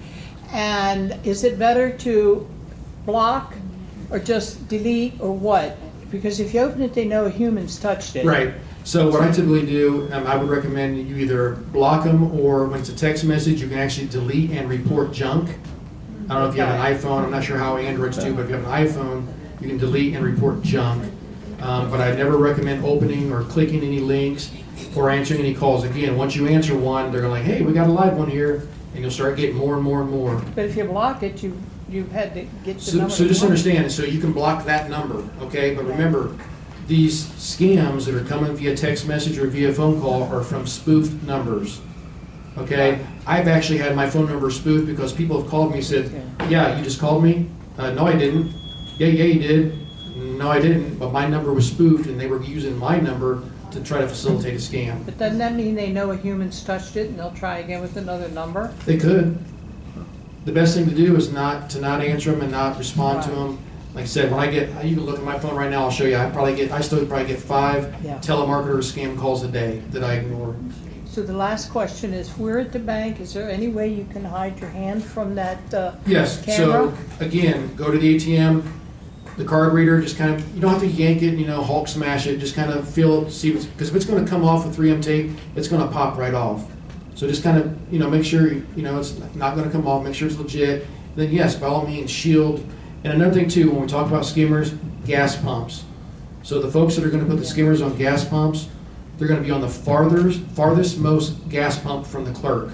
and is it better to block or just delete or what? Because if you open it, they know a human's touched it. Right. So what I typically do, I would recommend you either block them, or when it's a text message, you can actually delete and report junk. I don't know if you have an iPhone. I'm not sure how Androids do, but if you have an iPhone, you can delete and report junk. But I never recommend opening or clicking any links or answering any calls. Again, once you answer one, they're like, hey, we got a live one here, and you'll start getting more and more and more. But if you block it, you've had to get the So, number. so just understand, so you can block that number, okay? But remember, these scams that are coming via text message or via phone call are from spoofed numbers, okay? I've actually had my phone number spoofed because people have called me and said, yeah, you just called me? No, I didn't. Yeah, you did. No, I didn't, but my number was spoofed and they were using my number to try to facilitate a scam. But doesn't that mean they know a human's touched it and they'll try again with another number? They could. The best thing to do is not answer them and not respond to them. Like I said, when you can look at my phone right now, I'll show you, I still probably get 5 telemarketer scam calls a day that I ignore. So the last question is, we're at the bank, is there any way you can hide your hand from that Yes, camera? so again, go to the ATM, the card reader, just kind of, you don't have to yank it, you know, Hulk smash it, just kind of feel it, see what's, because if it's going to come off with 3M tape, it's going to pop right off. So just kind of, you know, make sure, you know, it's not going to come off, make sure it's legit. Then yes, by all means, shield. And another thing too, when we talk about skimmers, gas pumps. So the folks that are going to put the skimmers on gas pumps, they're going to be on the farthest most gas pump from the clerk.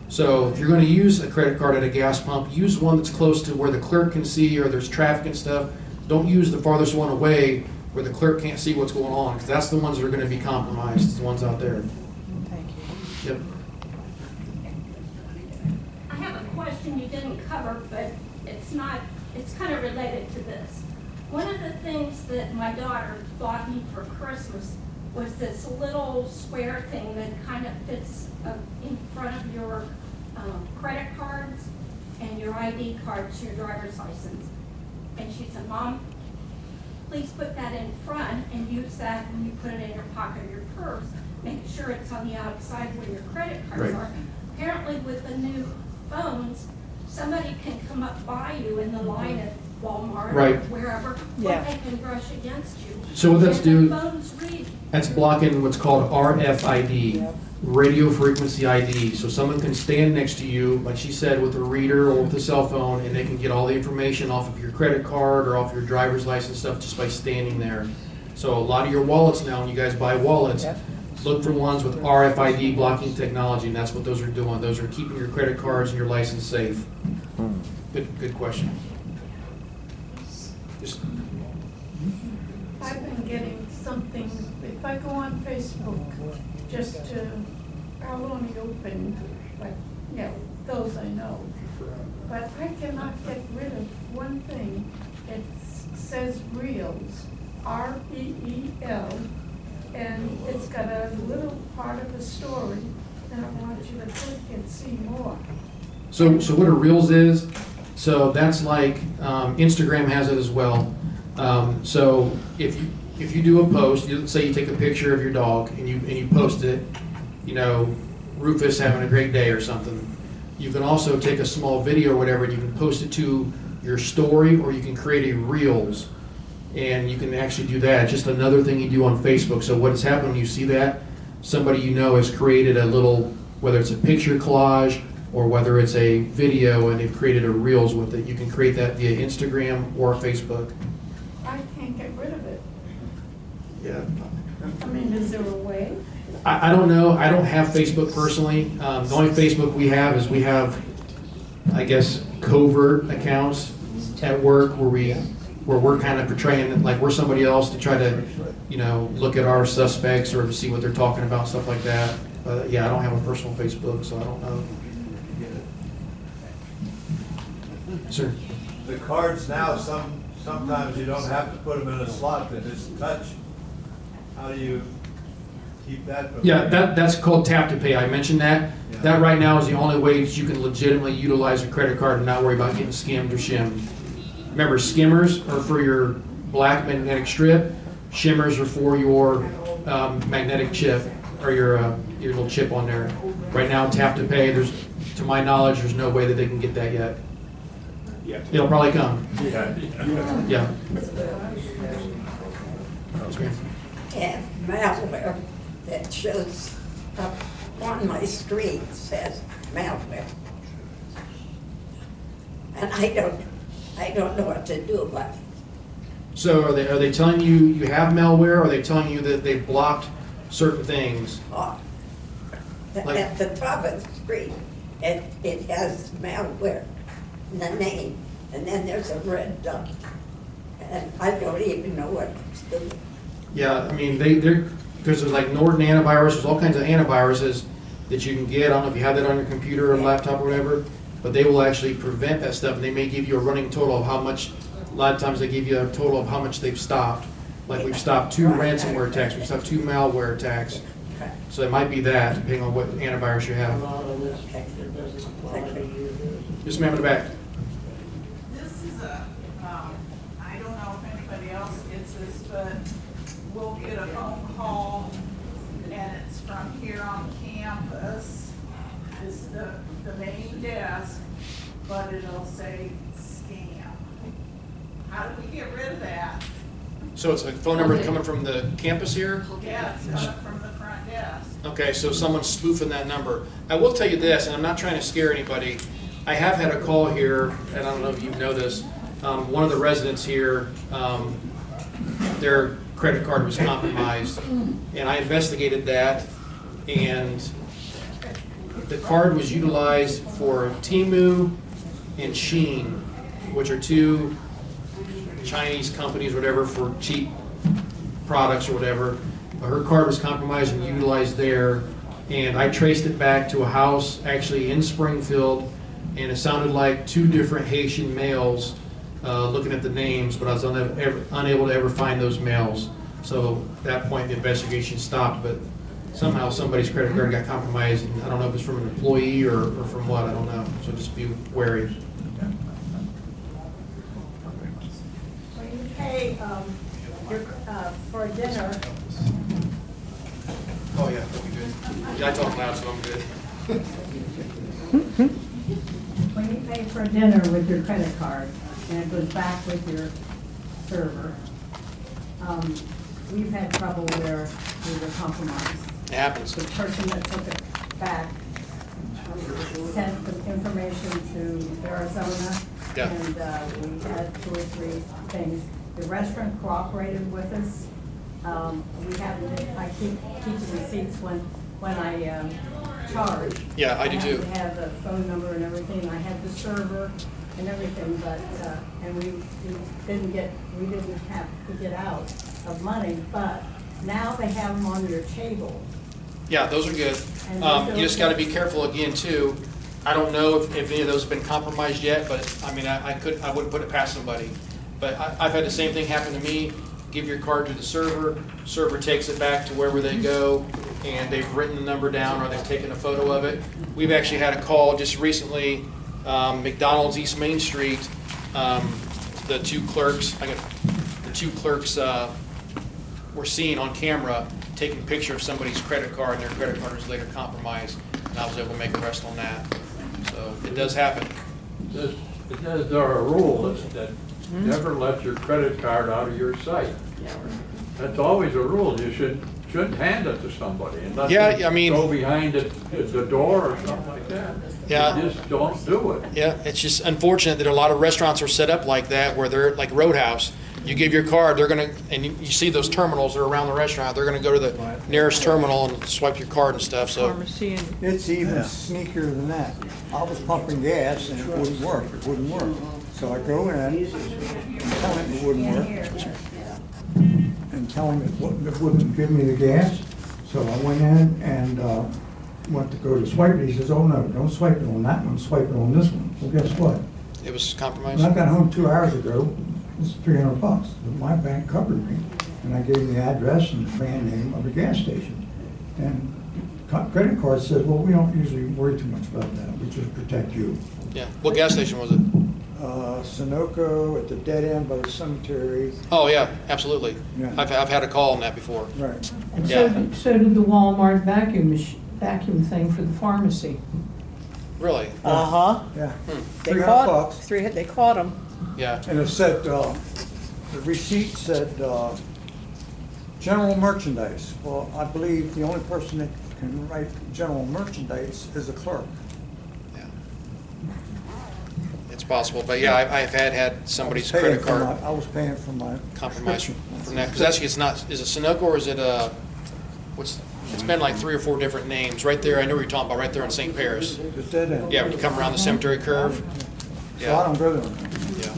So if you're going to use a credit card at a gas pump, use one that's close to where the clerk can see or there's traffic and stuff. Don't use the farthest one away where the clerk can't see what's going on, because that's the ones that are going to be compromised, the ones out there. Thank you. Yep. I have a question you didn't cover, but it's kind of related to this. One of the things that my daughter bought me for Christmas was this little square thing that kind of fits in front of your credit cards and your ID cards, your driver's license. And she said, Mom, please put that in front and use that when you put it in your pocket or your purse. Make sure it's on the outside where your credit cards are. Apparently with the new phones, somebody can come up by you in the line at Walmart or wherever, or they can brush against you. So what that's doing, phones read. That's blocking what's called RFID, radio frequency ID. So someone can stand next to you, like she said, with a reader or with a cell phone, and they can get all the information off of your credit card or off your driver's license stuff just by standing there. So a lot of your wallets now, when you guys buy wallets, look for ones with RFID blocking technology, and that's what those are doing. Those are keeping your credit cards and your license safe. Good question. I've been getting something, if I go on Facebook, just to, I'll only open, like, you know, those I know. But I cannot get rid of one thing. It says Reels, R-E-E-L, and it's got a little part of a story, and I want you to click and see more. So what a Reels is, so that's like, Instagram has it as well. So if you do a post, let's say you take a picture of your dog and you post it, you know, Rufus having a great day or something. You can also take a small video or whatever, and you can post it to your story, or you can create a Reels, and you can actually do that. It's just another thing you do on Facebook. So what has happened when you see that, somebody you know has created a little, whether it's a picture collage or whether it's a video, and they've created a Reels with it. You can create that via Instagram or Facebook. I can't get rid of it. Yeah. I mean, is there a way? I don't know. I don't have Facebook personally. The only Facebook we have is we have, I guess, covert accounts at work where we're kind of portraying like we're somebody else to try to, you know, look at our suspects or to see what they're talking about, stuff like that. Yeah, I don't have a personal Facebook, so I don't know. Sir. The cards now, sometimes you don't have to put them in a slot, they just touch. How do you keep that from? Yeah, that's called tap to pay. I mentioned that. Yeah. That right now is the only way that you can legitimately utilize a credit card and not worry about getting scammed or shimmed. Remember, skimmers are for your black magnetic strip. Shimmers are for your magnetic chip, or your little chip on there. Right now, tap to pay, to my knowledge, there's no way that they can get that yet. It'll probably come. Yeah. Yes, ma'am. And malware that shows up on my screen says malware. And I don't know what to do about it. So are they telling you you have malware, or are they telling you that they've blocked certain things? At the top of the screen, it has malware in the name, and then there's a red dot. And I don't even know what it's doing. Yeah, I mean, they're because there's like Norton antivirus, there's all kinds of antiviruses that you can get. I don't know if you have that on your computer or laptop or whatever, but they will actually prevent that stuff, and they may give you a running total of how much. A lot of times they give you a total of how much they've stopped. Like we've stopped 2 ransomware attacks, we've stopped 2 malware attacks. So it might be that, depending on what antivirus you have. Just ma'am in the back. This is I don't know if anybody else gets this, but we'll get a phone call, and it's from here on campus. It's the main desk, but it'll say scam. How do we get rid of that? So it's a phone number coming from the campus here? Yeah, it's coming from the front desk. Okay, so someone's spoofing that number. I will tell you this, and I'm not trying to scare anybody. I have had a call here, and I don't know if you know this. One of the residents here, their credit card was compromised, and I investigated that, and the card was utilized for Temu and Shein, which are 2 Chinese companies, whatever, for cheap products or whatever. Her card was compromised and utilized there, and I traced it back to a house actually in Springfield, and it sounded like 2 different Haitian males, looking at the names, but I was unable to ever find those males. So at that point the investigation stopped, but somehow somebody's credit card got compromised, and I don't know if it's from an employee or from what, I don't know. So just be wary. Hey, for dinner, Oh yeah, that'll be good. Yeah, I talk loud, so I'm good. when you pay for dinner with your credit card and it goes back with your server, we've had trouble where we were compromised. It happens. The person that took it back sent the information to Arizona, Yeah. and we had 2 or 3 things. The restaurant cooperated with us. I keep keeping receipts when I charge. Yeah, I do too. have to have the phone number and everything. I had the server and everything, but and we didn't have to get out of money. But now they have them on your table. Yeah, those are good. You just got to be careful again too. I don't know if any of those have been compromised yet, but I mean, I wouldn't put it past somebody. But I've had the same thing happen to me. Give your card to the server takes it back to wherever they go, and they've written the number down or they've taken a photo of it. We've actually had a call just recently, McDonald's East Main Street, the two clerks were seen on camera taking a picture of somebody's credit card and their credit card was later compromised, and I was able to make an arrest on that. So it does happen. Is there a rule that never let your credit card out of your sight? That's always a rule. You shouldn't hand it to somebody unless Yeah, I mean, go behind the door or something like that. Yeah. You just don't do it. yeah, it's just unfortunate that a lot of restaurants are set up like that, where they're like Roadhouse. You give your card, they're gonna, and you see those terminals that are around the restaurant. They're gonna go to the nearest terminal and swipe your card and stuff. So Pharmacy and It's even sneakier than that. I was pumping gas and it wouldn't work. It wouldn't work. So I go in and tell him it wouldn't work. And tell him it wouldn't give me the gas. So I went in and went to go to swipe it. He says, "Oh no, don't swipe it on that one, swipe it on this one." Well, guess what? it was When compromised. I got home 2 hours ago, it was $300. But my bank covered me. And I gave him the address and the brand name of the gas station. And credit card says, "Well, we don't usually worry too much about that. We just protect you." Yeah. What gas station was it? Sunoco at the dead end by the cemetery. Oh yeah, absolutely. Yeah. I've had a call on that before. Right. And Yeah. so did the Walmart vacuum thing for the pharmacy. Really? Uh-huh. Yeah. They $300 caught, they caught them. Yeah. And it said, the receipt said, general merchandise. Well, I believe the only person that can write general merchandise is a clerk. Yeah. It's possible, but yeah, I've had somebody's I was paying credit for card my- I was paying for my compromised prescription. from that, because actually it's not, is it Sunoco or is it, it's been like 3 or 4 different names, right there, I know what you're talking about, right there in St. Paris. The dead end. Yeah, when you come around the cemetery curve. So I Yeah, don't go there. yeah.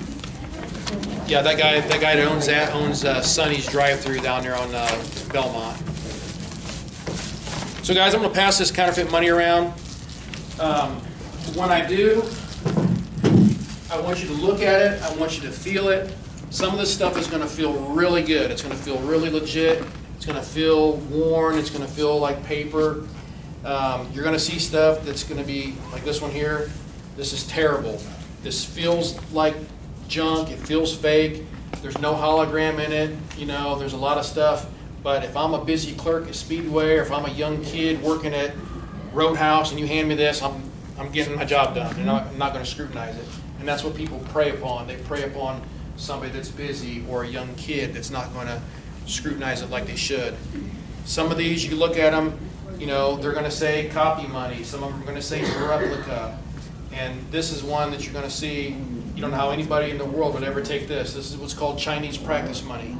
Yeah, that guy that owns Sonny's drive-through down there on Belmont. So guys, I'm gonna pass this counterfeit money around. When I do, I want you to look at it, I want you to feel it. Some of this stuff is gonna feel really good, it's gonna feel really legit, it's gonna feel worn, it's gonna feel like paper. You're gonna see stuff that's gonna be like this one here. This is terrible. This feels like junk, it feels fake, there's no hologram in it, you know, there's a lot of stuff. But if I'm a busy clerk at Speedway, or if I'm a young kid working at Roadhouse and you hand me this, I'm getting my job done, and I'm not gonna scrutinize it. And that's what people prey upon. They prey upon somebody that's busy or a young kid that's not gonna scrutinize it like they should. Some of these, you look at them, you know, they're gonna say copy money, some of them are gonna say replica. And this is one that you're gonna see, you don't know how anybody in the world would ever take this. This is what's called Chinese practice money.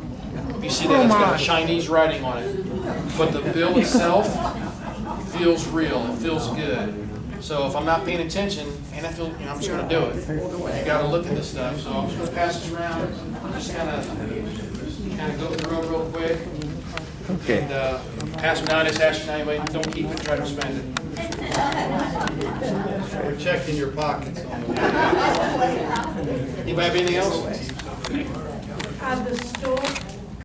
If you see that, it's got Chinese writing on it. But the bill itself feels real, it feels good. So if I'm not paying attention, and I feel, you know, I'm just gonna do it. You gotta look at this stuff. So I'm just gonna pass this around, just kind of go through it real quick. Okay. And pass them down, just ask you anybody, don't keep it, try to spend it. We're checking your pockets. Anybody have anything else? The store